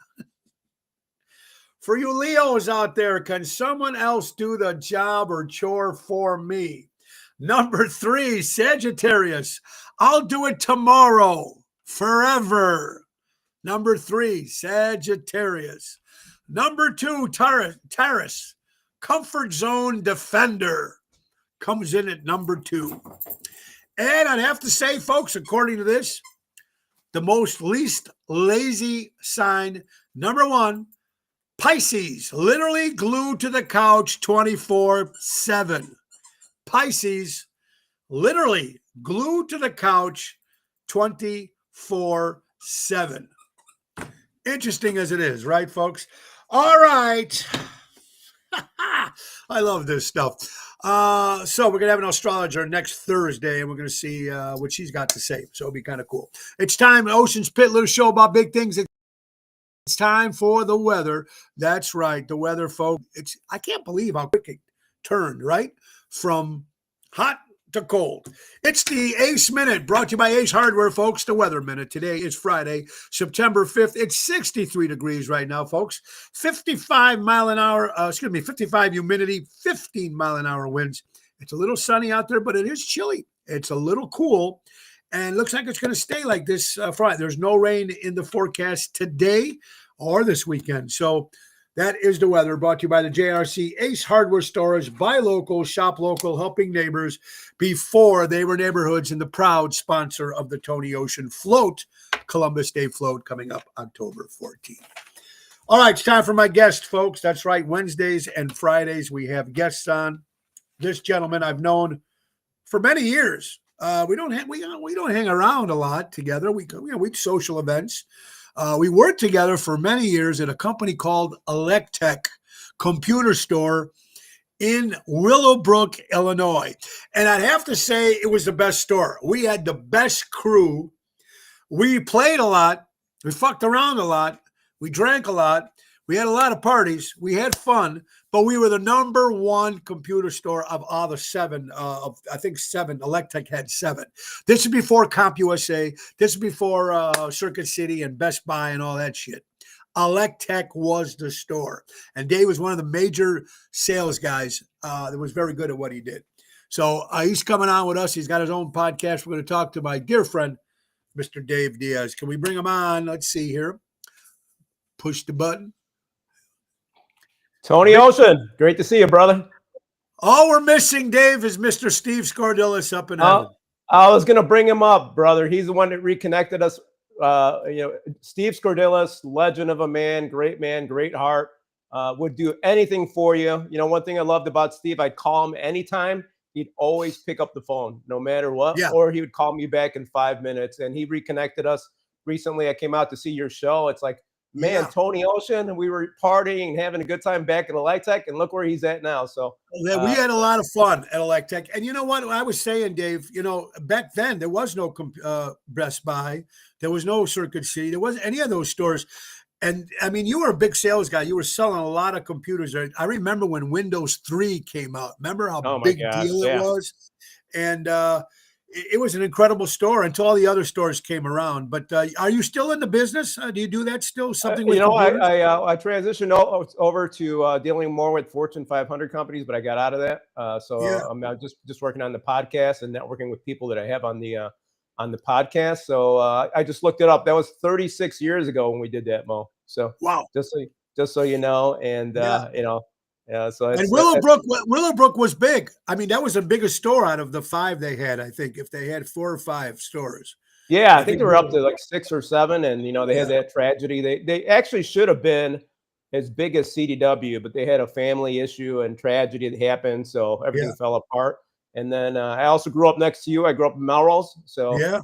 For you Leos out there, can someone else do the job or chore for me? Number 3, Sagittarius. I'll do it tomorrow, forever. Number 3, Sagittarius. Number 2, Taurus. Comfort zone defender. Comes in at number 2. And I'd have to say, folks, according to this, the most least lazy sign, number 1, Pisces, literally glued to the couch 24/7. Pisces, literally glued to the couch 24/7. Interesting as it is, right, folks? All right. I love this stuff. So we're going to have an astrologer next Thursday, and we're going to see what she's got to say. So it'll be kind of cool. It's time, Ocean's Pit, little show about big things. It's time for the weather. That's right, the weather, folks. I can't believe how quick it turned, right? From hot to cold. It's the Ace Minute, brought to you by Ace Hardware, folks. The Weather Minute. Today is Friday, September 5th. It's 63 degrees right now, folks. 55 humidity, 15 mile an hour winds. It's a little sunny out there, but it is chilly. It's a little cool, and looks like it's going to stay like this Friday. There's no rain in the forecast today or this weekend. So that is the weather, brought to you by the JRC Ace Hardware Stores. Buy local, shop local, helping neighbors before they were neighborhoods, and the proud sponsor of the Tony Ocean Float, Columbus Day Float, coming up October 14th. All right, it's time for my guest, folks. That's right, Wednesdays and Fridays we have guests on. This gentleman I've known for many years. We don't hang around a lot together. We social events. We worked together for many years at a company called Electech Computer Store in Willowbrook, Illinois. And I'd have to say it was the best store. We had the best crew. We played a lot. We fucked around a lot. We drank a lot. We had a lot of parties. We had fun. But we were the number 1 computer store of all the 7. I think 7. Electech had 7. This is before CompUSA. This is before Circuit City and Best Buy and all that shit. Electech was the store. And Dave was one of the major sales guys that was very good at what he did. So he's coming on with us. He's got his own podcast. We're going to talk to my dear friend, Mr. Dave Diaz. Can we bring him on? Let's see here. Push the button. Tony Ocean, great to see you, brother. All we're missing, Dave, is Mr. Steve Scordilis up in heaven. I was going to bring him up, brother. He's the one that reconnected us. Steve Scordilis, legend of a man, great heart, would do anything for you. You know, one thing I loved about Steve, I'd call him anytime. He'd always pick up the phone, no matter what, or he would call me back in 5 minutes. And he reconnected us recently. I came out to see your show. It's like, man, Tony Ocean, we were partying and having a good time back at Electech, and look where he's at now. So we had a lot of fun at Electech. And you know what I was saying, Dave, back then there was no Best Buy. There was no Circuit City. There wasn't any of those stores. And I mean, you were a big sales guy. You were selling a lot of computers. I remember when Windows 3 came out. Remember how big deal it was? And it was an incredible store until all the other stores came around. But are you still in the business? Do you do that still? Something with computers? I transitioned over to dealing more with Fortune 500 companies, but I got out of that. Yeah. I'm now just working on the podcast and networking with people that I have on the podcast. So I just looked it up. That was 36 years ago when we did that, Mo. So Wow. just so you know, and Yeah. So And it's Willowbrook was big. I mean, that was the biggest store out of the 5 they had. I think if they had 4 or 5 stores, yeah, I I think think they were up to Willowbrook. like 6 or 7, and they had Yeah. that tragedy. They actually should have been as big as CDW, but they had a family issue and tragedy that happened, so Yeah. everything fell apart. And then I also grew up next to you. I grew up in Melrose, so Yeah.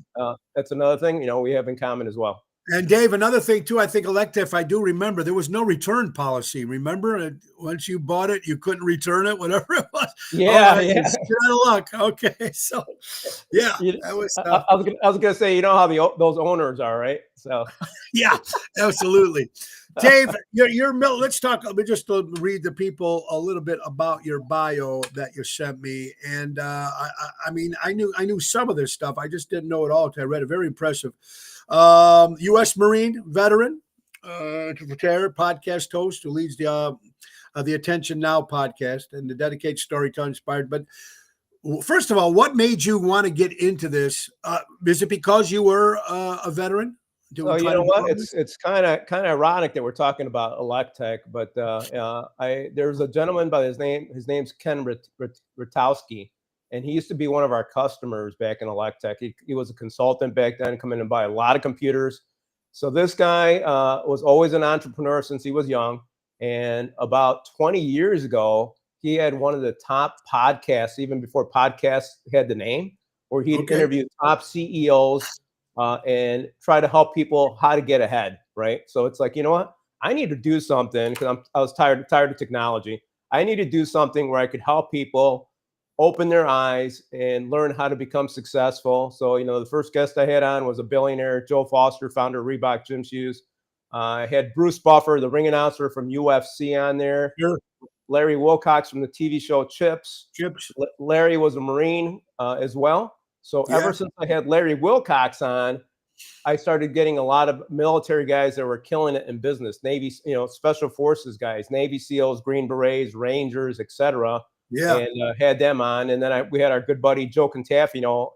that's another thing we have in common as well. And Dave, another thing too, I think Electa, if I do remember, there was no return policy. Remember, once you bought it, you couldn't return it, whatever it was. Oh, Yeah, yeah. you're out of luck. Okay, so yeah, You- that was I was gonna say, how those owners are, right? So yeah, absolutely. Dave, let's talk. Let me just read the people a little bit about your bio that you sent me. And I mean, I knew some of this stuff. I just didn't know it all. I read it. Very impressive. U.S. Marine veteran, retired podcast host who leads the Attention Now podcast and the dedicated storytelling inspired. But first of all, what made you want to get into this? Is it because you were a veteran? So you know what? It's kind of ironic that we're talking about Electech, but there's a gentleman by his name's Ken Rutowski, and he used to be one of our customers back in Electech. He was a consultant back then, coming in and buy a lot of computers. So this guy was always an entrepreneur since he was young, and about 20 years ago, he had one of the top podcasts, even before podcasts had the name, where he'd interview top CEOs. And try to help people how to get ahead, right? So it's like, you know what? I need to do something because I was tired of technology. I need to do something where I could help people open their eyes and learn how to become successful. So, the first guest I had on was a billionaire, Joe Foster, founder of Reebok gym shoes. I had Bruce Buffer, the ring announcer from UFC, on there. Sure. Larry Wilcox from the TV show Chips. Chips. Larry was a Marine as well. So ever since I had Larry Wilcox on, I started getting a lot of military guys that were killing it in business. Navy, special forces guys, Navy SEALs, Green Berets, Rangers, etc. Yeah. And had them on. And then we had our good buddy Joe Contaff,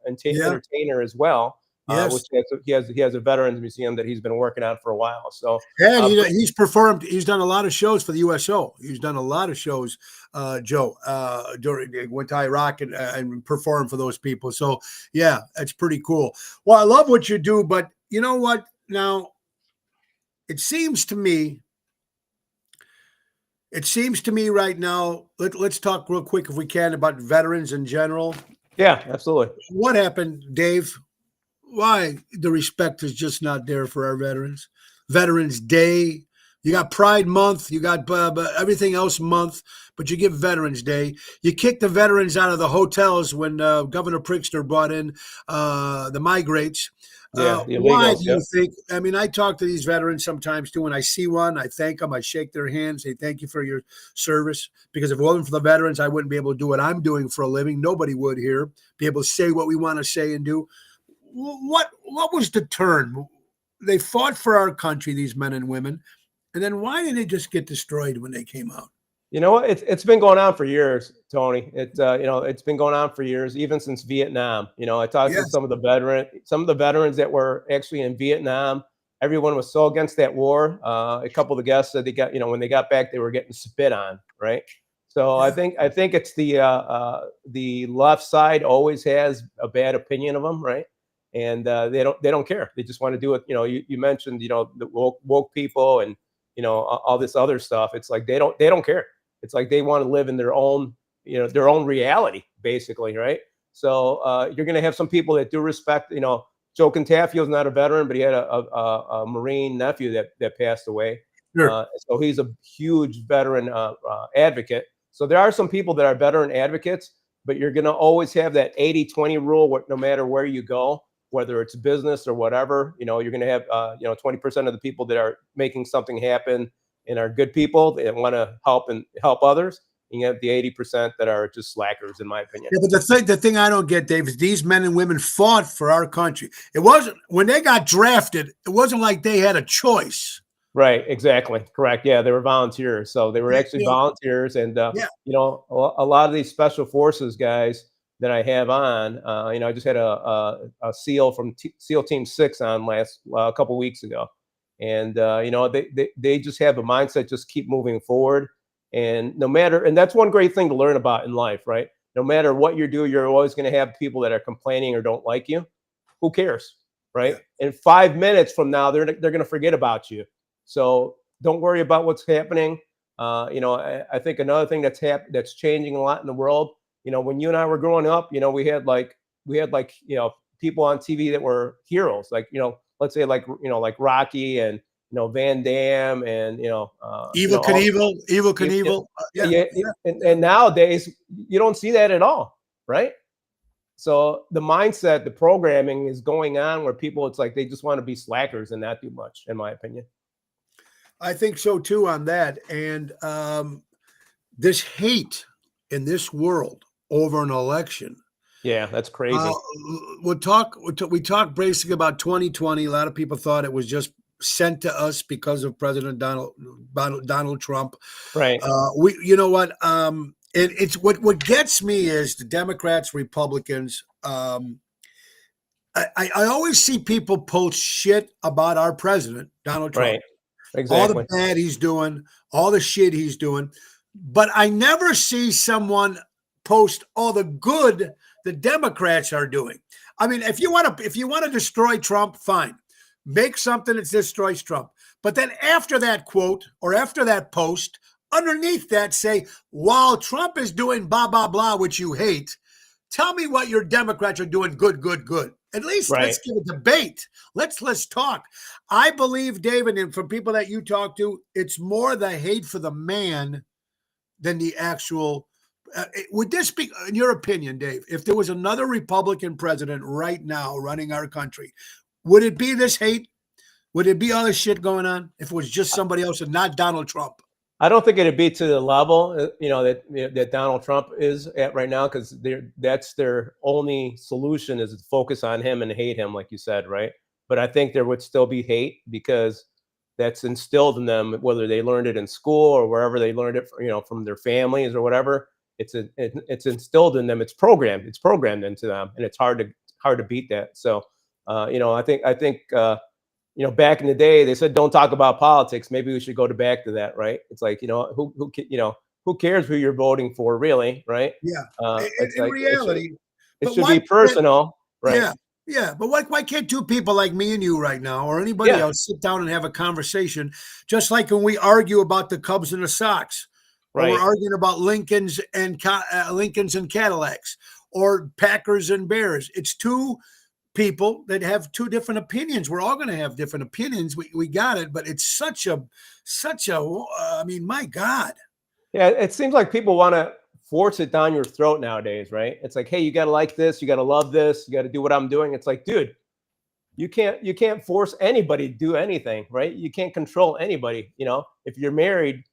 entertainer as well. Yes. Which he has a veterans museum that he's been working on for a while. So and he's performed. He's done a lot of shows for the USO. He's done a lot of shows, Joe, during went to Iraq and performed for those people. So yeah, it's pretty cool. Well, I love what you do, but you know what? Now, it seems to me right now. Let's talk real quick, if we can, about veterans in general. Yeah, absolutely. What happened, Dave? Why the respect is just not there for our veterans? Veterans Day, you got Pride Month, you got everything else month, but you give Veterans Day. You kick the veterans out of the hotels when Governor Pritzker brought in the migrates. Why do you think? I mean, I talk to these veterans sometimes too. When I see one, I thank them. I shake their hands. Say thank you for your service. Because if it wasn't for the veterans, I wouldn't be able to do what I'm doing for a living. Nobody would here be able to say what we want to say and do. What was the turn? They fought for our country, these men and women, and then why did they just get destroyed when they came out? You know what? It's been going on for years, Tony. It's been going on for years, even since Vietnam. I talked to some of the veterans that were actually in Vietnam. Everyone was so against that war. A couple of the guests said they got, when they got back, they were getting spit on, right? So I think it's the left side always has a bad opinion of them, right? And they don't care. They just want to do it. You mentioned the woke people and all this other stuff. It's like they don't care. It's like they want to live in their own reality, basically, right? So you're going to have some people that do respect. Joe Contafio's not a veteran, but he had a Marine nephew that passed away. Sure. So he's a huge veteran advocate. So there are some people that are veteran advocates, but you're going to always have that 80-20 rule no matter where you go, whether it's business or whatever. You're going to have 20% of the people that are making something happen and are good people that want to help others. and you have the 80% that are just slackers, in my opinion. Yeah, but the thing I don't get, Dave, is these men and women fought for our country. It wasn't when they got drafted. It wasn't like they had a choice. Right, exactly, correct. Yeah, they were volunteers, so they were actually Yeah, volunteers, and yeah. you know, a lot of these special forces guys that I have on, you know, I just had a SEAL from SEAL Team 6 on last a couple weeks ago, and you know, they just have a mindset, just keep moving forward, and no matter, and that's one great thing to learn about in life, right? No matter what you do, you're always going to have people that are complaining or don't like you. Who cares, right? In 5 minutes from now, they're going to forget about you. So don't worry about what's happening. You know, I think another thing that's changing a lot in the world. You know, when you and I were growing up, you know, we had like you know, people on TV that were heroes, like, you know, let's say like, you know, like Rocky and, you know, Van Damme and, you know, Evil Knievel. Yeah. And nowadays you don't see that at all, right? So the mindset, the programming is going on where people, it's like they just want to be slackers and not do much, in my opinion. I think so too on that. And this hate in this world over an election. Yeah, that's crazy. We talked basically about 2020. A lot of people thought it was just sent to us because of President Donald Trump. Right. You know what? It's what gets me is the Democrats, Republicans. I always see people post shit about our president, Donald Trump. Right. Exactly. All the bad he's doing, all the shit he's doing. But I never see someone post all the good the Democrats are doing. I mean, if you want to destroy Trump, fine. Make something that destroys Trump. But then after that quote or after that post, underneath that say, while Trump is doing blah, blah, blah, which you hate, tell me what your Democrats are doing good, good, good. At least let's give a debate. Let's talk. I believe, David, and from people that you talk to, it's more the hate for the man than the actual. Would this be, in your opinion, Dave, if there was another Republican president right now running our country, would it be this hate? Would it be all this shit going on if it was just somebody else and not Donald Trump? I don't think it'd be to the level, you know, that Donald Trump is at right now, because that's their only solution is to focus on him and hate him, like you said, right? But I think there would still be hate because that's instilled in them, whether they learned it in school or wherever they learned it, you know, from their families or whatever. It's instilled in them. It's programmed into them, and it's hard to beat that. So, you know, I think. You know, back in the day, they said don't talk about politics. Maybe we should go back to that, right? It's like, you know, who cares who you're voting for, really, right? Yeah. It's in like, reality, it should be personal, right? Yeah, yeah. But why can't two people like me and you right now, or anybody else, sit down and have a conversation, just like when we argue about the Cubs and the Sox, or Right. we're arguing about Lincolns and Cadillacs, or Packers and Bears. It's two people that have two different opinions. We're all going to have different opinions. We got it, but it's such a I mean, my God. Yeah, it seems like people want to force it down your throat nowadays, right? It's like, hey, you got to like this, you got to love this, you got to do what I'm doing. It's like, dude, you can't force anybody to do anything, right? You can't control anybody. You know, if you're married,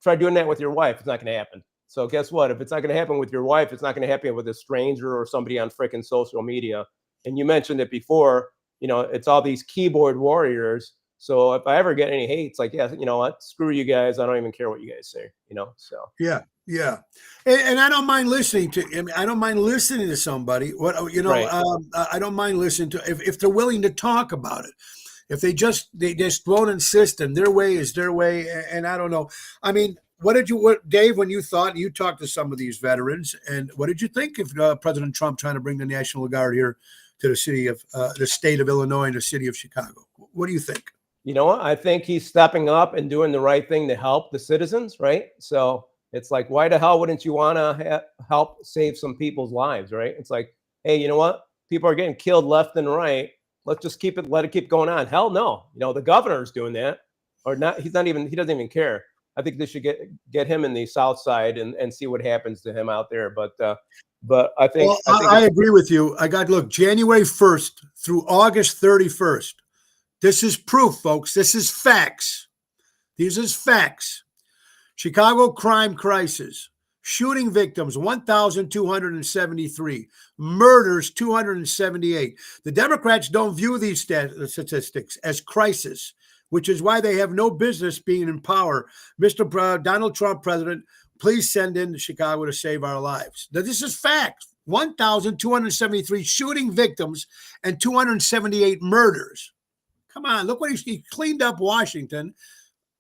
try doing that with your wife. It's not going to happen. So guess what? If it's not going to happen with your wife, it's not going to happen with a stranger or somebody on freaking social media. And you mentioned it before, you know, it's all these keyboard warriors. So if I ever get any hate, it's like, yeah, you know what? Screw you guys. I don't even care what you guys say, you know? So. Yeah. Yeah. And I don't mind listening to, I mean, I don't mind listening to somebody. What, you know, Right. I don't mind listening to, if they're willing to talk about it. If they just won't insist and their way is their way. And I don't know. I mean, Dave, when you talked to some of these veterans, and what did you think of President Trump trying to bring the National Guard here to the state of Illinois and the city of Chicago? What do you think? You know what? I think he's stepping up and doing the right thing to help the citizens, right? So it's like, why the hell wouldn't you want to help save some people's lives, right? It's like, hey, you know what? People are getting killed left and right. Let's just let it keep going on. Hell no. You know, the governor's doing that, or not. He doesn't even care. I think they should get him in the South Side and see what happens to him out there. But I think, I agree with you. Look, January 1st through August 31st. This is proof, folks. This is facts. These is facts. Chicago crime crisis. Shooting victims, 1,273. Murders, 278. The Democrats don't view these statistics as crisis, which is why they have no business being in power. Mr. Donald Trump, President, please send in to Chicago to save our lives. Now, this is fact. 1,273 shooting victims and 278 murders. Come on, look what he cleaned up Washington.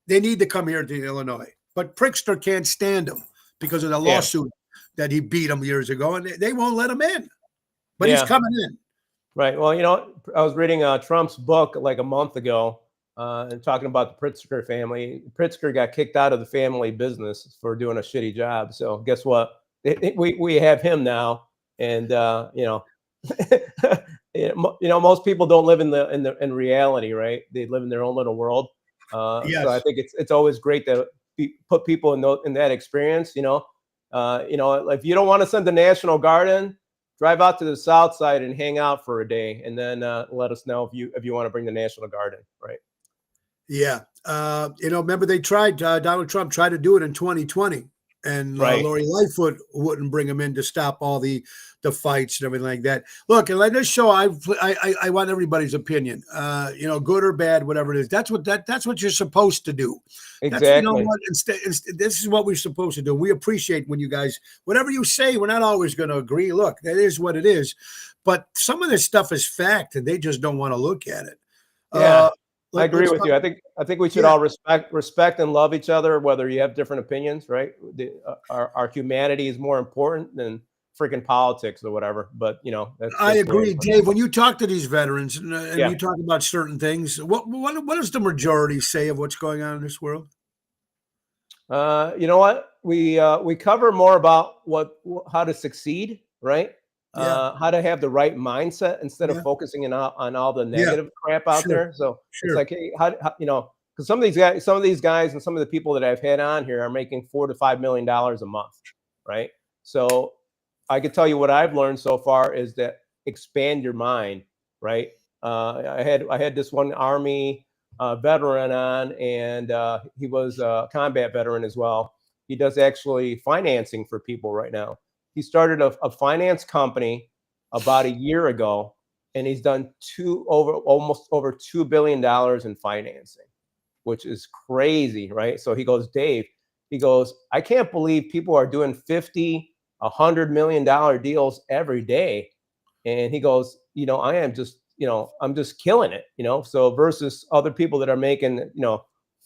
They need to come here to Illinois. But Pritzker can't stand him because of the lawsuit that he beat him years ago, and they won't let him in. But he's coming in. Right. Well, I was reading Trump's book like a month ago and talking about the Pritzker family. Pritzker got kicked out of the family business for doing a shitty job. So guess what? We have him now. And most people don't live in reality, right? They live in their own little world. Yes. So I think it's always great to put people in that experience. If you don't want to send the National Guard in, drive out to the South Side and hang out for a day, and then let us know if you want to bring the National Guard in, right? Yeah. Remember they tried. Donald Trump tried to do it in 2020. And Lori Lightfoot wouldn't bring him in to stop all the fights and everything like that. Look, and like this show, I want everybody's opinion. Good or bad, whatever it is. That's what you're supposed to do. Exactly. This is what we're supposed to do. We appreciate when you guys, whatever you say, we're not always going to agree. Look, that is what it is. But some of this stuff is fact, and they just don't want to look at it. Yeah. I agree with you. I think we should all respect and love each other, whether you have different opinions, right? Our humanity is more important than freaking politics or whatever. But I agree, Dave. When you talk to these veterans and you talk about certain things, what does the majority say of what's going on in this world? You know what? We cover more about how to succeed, right? How to have the right mindset instead of focusing on all the negative crap out there. So it's like, hey, because some of these guys and some of the people that I've had on here are making $4 to $5 million a month, right? So I can tell you what I've learned so far is that expand your mind, right? I had this one Army veteran on, and he was a combat veteran as well. He does actually financing for people right now. He started a finance company about a year ago, and he's done almost over $2 billion in financing, which is crazy, right? So he goes, Dave, I can't believe people are doing $50, $100 million deals every day. And he goes, I am just, I'm just killing it, So versus other people that are making, a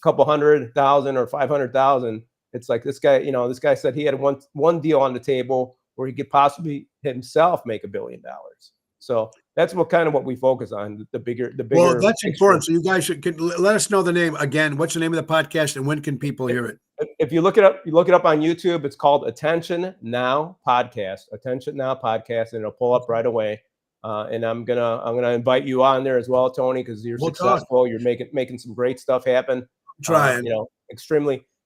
couple 100,000 or 500,000, it's like this guy said he had one deal on the table where he could possibly himself make $1 billion. So that's what we focus on. The bigger. Well, that's important. So you guys should let us know the name again. What's the name of the podcast, and when can people hear it? If you look it up on YouTube. It's called Attention Now Podcast. Attention Now Podcast, and it'll pull up right away. And I'm gonna invite you on there as well, Tony, because you're successful. You're making some great stuff happen. Trying.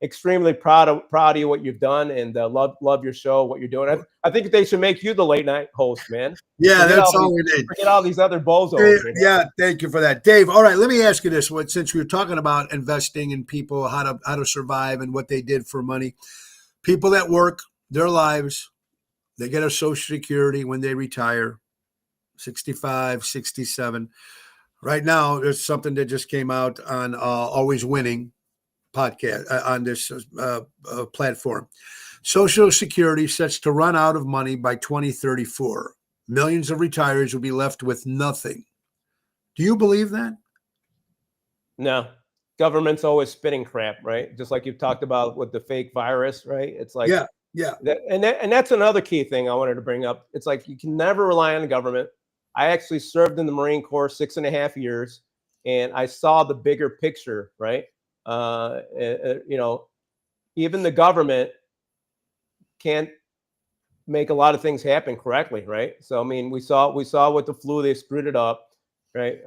Extremely proud of you, what you've done, and love your show, what you're doing. I think they should make you the late night host, man. Yeah, that's all we need. Forget all these other bozos. Yeah, thank you for that, Dave. All right, let me ask you this: since we were talking about investing in people, how to survive, and what they did for money, people that work their lives, they get a Social Security when they retire, 65, 67. Right now, there's something that just came out on Always Winning podcast on this platform. Social Security sets to run out of money by 2034. Millions of retirees will be left with nothing. Do you believe that? No. Government's always spinning crap, right? Just like you've talked about with the fake virus, right? It's like, and that's another key thing I wanted to bring up. It's like you can never rely on the government. I actually served in the Marine Corps 6.5 years, and I saw the bigger picture, right? Even the government can't make a lot of things happen correctly, right? So I mean, we saw with the flu, they screwed it up, right?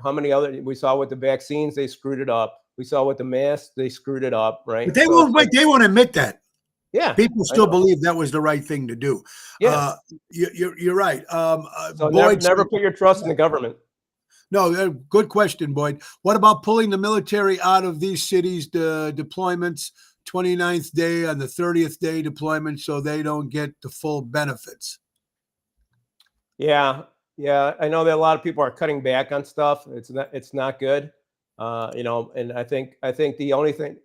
We saw with the vaccines, they screwed it up. We saw with the masks, they screwed it up, right? But they won't admit that. Yeah, people still believe that was the right thing to do. Yeah, you're right. So never put your trust in the government. No, good question, Boyd. What about pulling the military out of these cities, the deployments, 29th day on the 30th day deployment so they don't get the full benefits. Yeah, yeah. I know that a lot of people are cutting back on stuff. It's not good. And I think the only thing,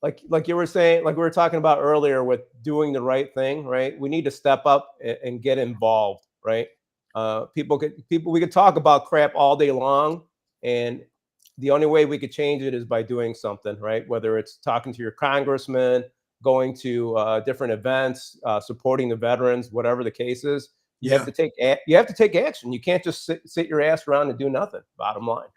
like you were saying, like we were talking about earlier with doing the right thing, right? We need to step up and get involved, right? We could talk about crap all day long, and the only way we could change it is by doing something, right? Whether it's talking to your congressman, going to different events, supporting the veterans, whatever the case is. You have to take action. You can't just sit your ass around and do nothing. Bottom line.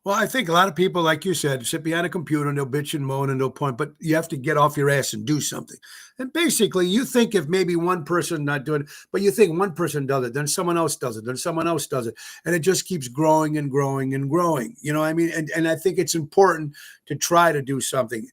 Well, I think a lot of people, like you said, sit behind a computer and they'll bitch and moan and they'll point, but you have to get off your ass and do something. And basically, you think if maybe one person not doing it, but you think one person does it, then someone else does it, then someone else does it. And it just keeps growing and growing and growing. You know what I mean? And I think it's important to try to do something.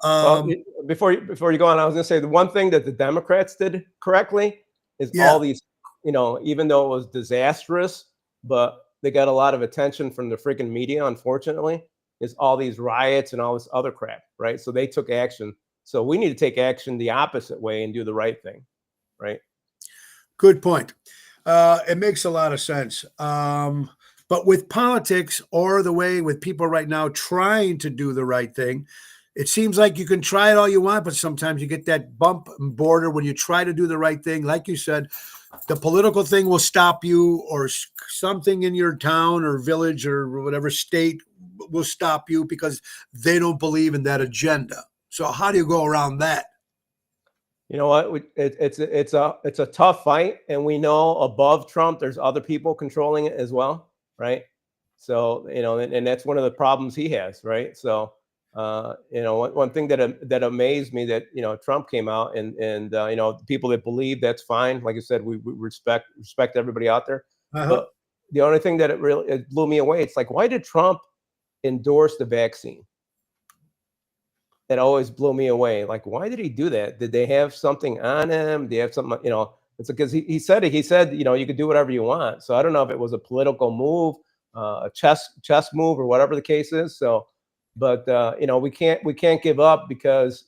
Well, before you go on, I was going to say the one thing that the Democrats did correctly is all these, even though it was disastrous, but they got a lot of attention from the freaking media, unfortunately, is all these riots and all this other crap, right? So they took action. So we need to take action the opposite way and do the right thing, right? Good point. It makes a lot of sense. But with politics or the way with people right now trying to do the right thing, it seems like you can try it all you want, but sometimes you get that bump and border when you try to do the right thing. Like you said, the political thing will stop you, or something in your town or village or whatever state will stop you because they don't believe in that agenda. So how do you go around that? You know what? It's a tough fight, and we know above Trump, there's other people controlling it as well, right? So and that's one of the problems he has, right? So one thing that amazed me that Trump came out and people that believe that's fine. Like I said, we respect everybody out there. But the only thing that it blew me away, it's like, why did Trump endorse the vaccine? That always blew me away. Like, why did he do that? Did they have something on him? Did they have something? It's because he said it. He said you could do whatever you want. So I don't know if it was a political move, a chess move, or whatever the case is. So. But we can't give up, because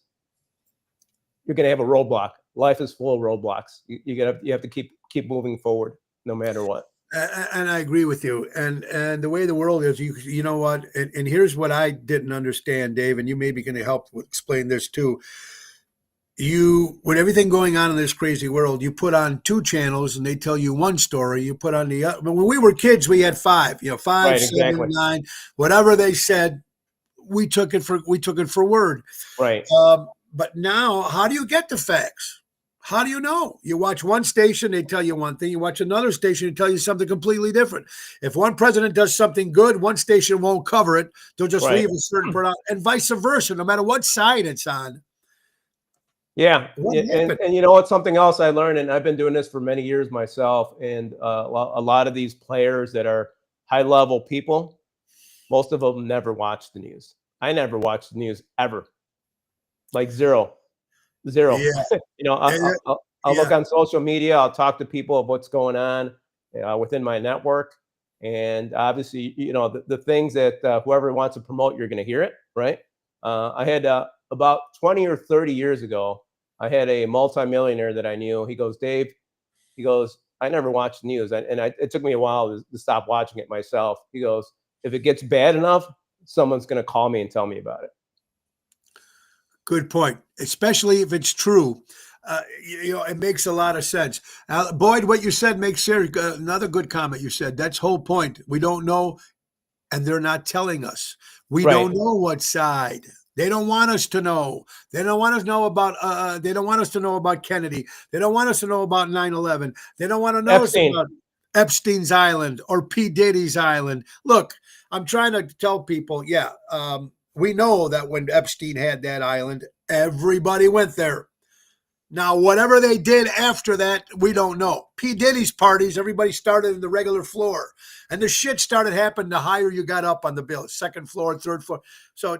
you're going to have a roadblock. Life is full of roadblocks. You have to keep moving forward no matter what. And I agree with you. And the way the world is, you know what? And here's what I didn't understand, Dave, and you may be going to help explain this too. With everything going on in this crazy world, you put on 2 channels and they tell you one story. You put on the other. When we were kids, we had 5. 5, right, 7, exactly. 9, whatever they said. We took it for word. Right. But now, how do you get the facts? How do you know? You watch one station, they tell you one thing. You watch another station, they tell you something completely different. If one president does something good, one station won't cover it. They'll just leave a certain product, and vice versa, no matter what side it's on. Yeah. And you know what? Something else I learned, and I've been doing this for many years myself, and a lot of these players that are high-level people, most of them never watch the news. I never watched the news ever. Like zero. Yeah. I'll look on social media. I'll talk to people of what's going on within my network. And obviously, the things that whoever wants to promote, you're going to hear it, right? I had about 20 or 30 years ago, I had a multimillionaire that I knew. He goes, Dave, I never watched the news. It took me a while to stop watching it myself. He goes, if it gets bad enough, someone's going to call me and tell me about it. Good point, especially if it's true. It makes a lot of sense. Boyd, what you said makes sense. Another good comment you said. That's the whole point. We don't know, and they're not telling us. We don't know what side. They don't want us to know. They don't want us to know about. They don't want us to know about Kennedy. They don't want us to know about 9/11. They don't want to know about Epstein's Island or P. Diddy's Island. Look, I'm trying to tell people, we know that when Epstein had that island, everybody went there. Now, whatever they did after that, we don't know. P. Diddy's parties, everybody started in the regular floor. And the shit started happening the higher you got up on the bill, 2nd floor, 3rd floor. So,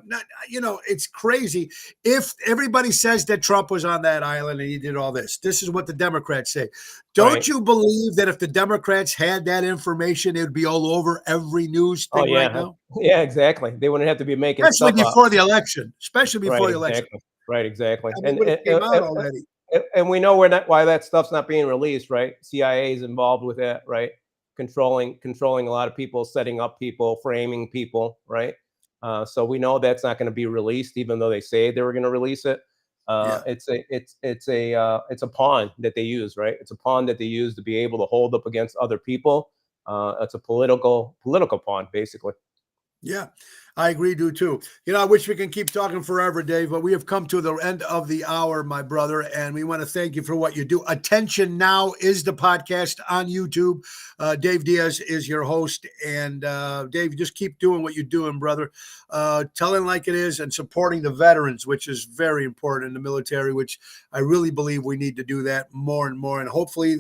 it's crazy. If everybody says that Trump was on that island and he did all this is what the Democrats say. Don't you believe that if the Democrats had that information, it would be all over every news thing right now? Yeah, exactly. They wouldn't have to be making Especially stuff before up. the election. Especially before the election. Exactly. Right, exactly. I mean, but it came out already. And we know why that stuff's not being released, right? CIA is involved with that, right? Controlling a lot of people, setting up people, framing people, right? So we know that's not going to be released, even though they say they were going to release it. Yeah. It's a pawn that they use, right? It's a pawn that they use to be able to hold up against other people. It's a political pawn, basically. Yeah, I agree, do too. I wish we can keep talking forever, Dave, but we have come to the end of the hour, my brother, and we want to thank you for what you do. Attention Now is the podcast on YouTube. Dave Diaz is your host, and Dave, just keep doing what you're doing, brother. Telling like it is and supporting the veterans, which is very important in the military, which I really believe we need to do that more and more, and hopefully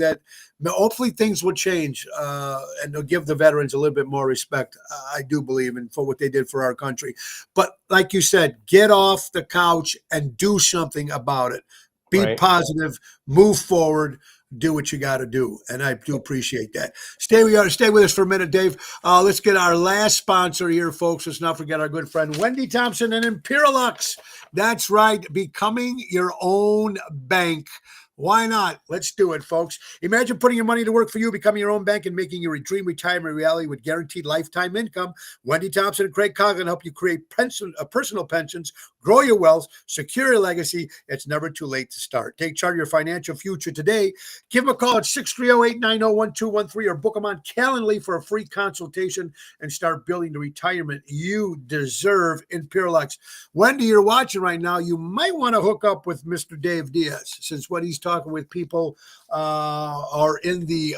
things will change and they'll give the veterans a little bit more respect. I do believe in for what they did for our country. But like you said, get off the couch and do something about it. Be Right. positive, move forward, do what you got to do. And I do appreciate that. Stay with us for a minute, Dave. Let's get our last sponsor here, folks. Let's not forget our good friend, Wendy Thompson and Imperialux. That's right. Becoming your own bank. Why not? Let's do it, folks. Imagine putting your money to work for you, becoming your own bank, and making your dream retirement reality with guaranteed lifetime income. Wendy Thompson and Craig Coughlin help you create personal pensions, grow your wealth, secure your legacy. It's never too late to start. Take charge of your financial future today. Give them a call at 630-890-1213 or book them on Calendly for a free consultation and start building the retirement you deserve. Imperialux. Wendy, you're watching right now. You might want to hook up with Mr. Dave Diaz, since what he's talking with people are in the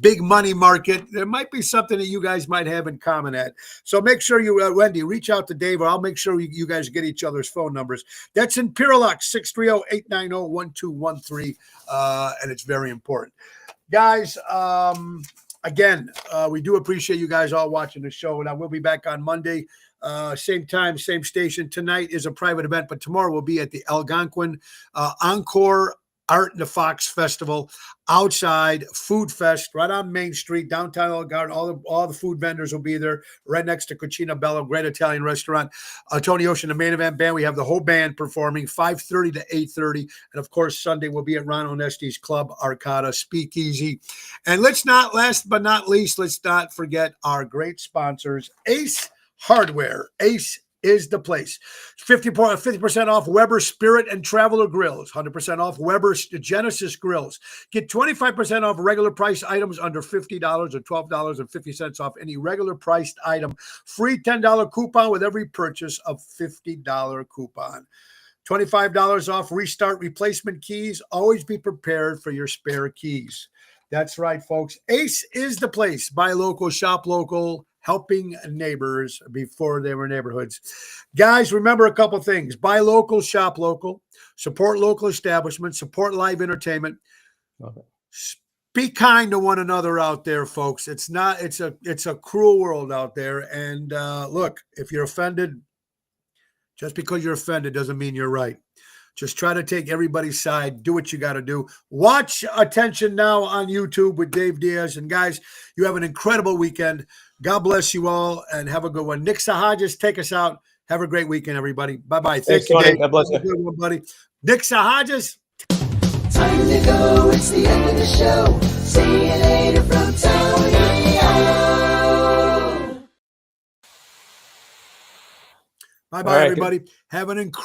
big money market. There might be something that you guys might have in common at. So make sure you, Wendy, reach out to Dave, or I'll make sure you guys get each other's phone numbers. That's Imperialux, 630-890-1213. And it's very important. Guys, again, we do appreciate you guys all watching the show. And I will be back on Monday. Same time, same station. Tonight is a private event, but tomorrow we'll be at the Algonquin Encore Art in the Fox Festival, outside Food Fest, right on Main Street, downtown Algarve. All the food vendors will be there, right next to Cucina Bella, great Italian restaurant. Tony Ocean, the main event band. We have the whole band performing 5:30 to 8:30, and of course Sunday we'll be at Ron Onesti's Club Arcada Speakeasy. And last but not least, let's not forget our great sponsors, Ace Hardware. Ace is the place. 50% off Weber Spirit and Traveler Grills, 100% off Weber Genesis Grills. Get 25% off regular price items under $50 or $12.50 off any regular priced item. Free $10 coupon with every purchase of $50 coupon. $25 off Restart replacement keys. Always be prepared for your spare keys. That's right, folks. Ace is the place. Buy local, shop local, helping neighbors before they were neighborhoods. Guys, remember a couple things. Buy local, shop local, support local establishments, support live entertainment. Okay. Be kind to one another out there, folks. It's a cruel world out there. And look, if you're offended, just because you're offended doesn't mean you're right. Just try to take everybody's side. Do what you got to do. Watch Attention Now on YouTube with Dave Diaz. And guys, you have an incredible weekend. God bless you all and have a good one. Nick Sahajas, take us out. Have a great weekend, everybody. Bye-bye. Thank you, Dave. God bless you. Good one, buddy. Nick Sahajas. Time to go. It's the end of the show. See you later from Tony O. Bye-bye, everybody. Have an incredible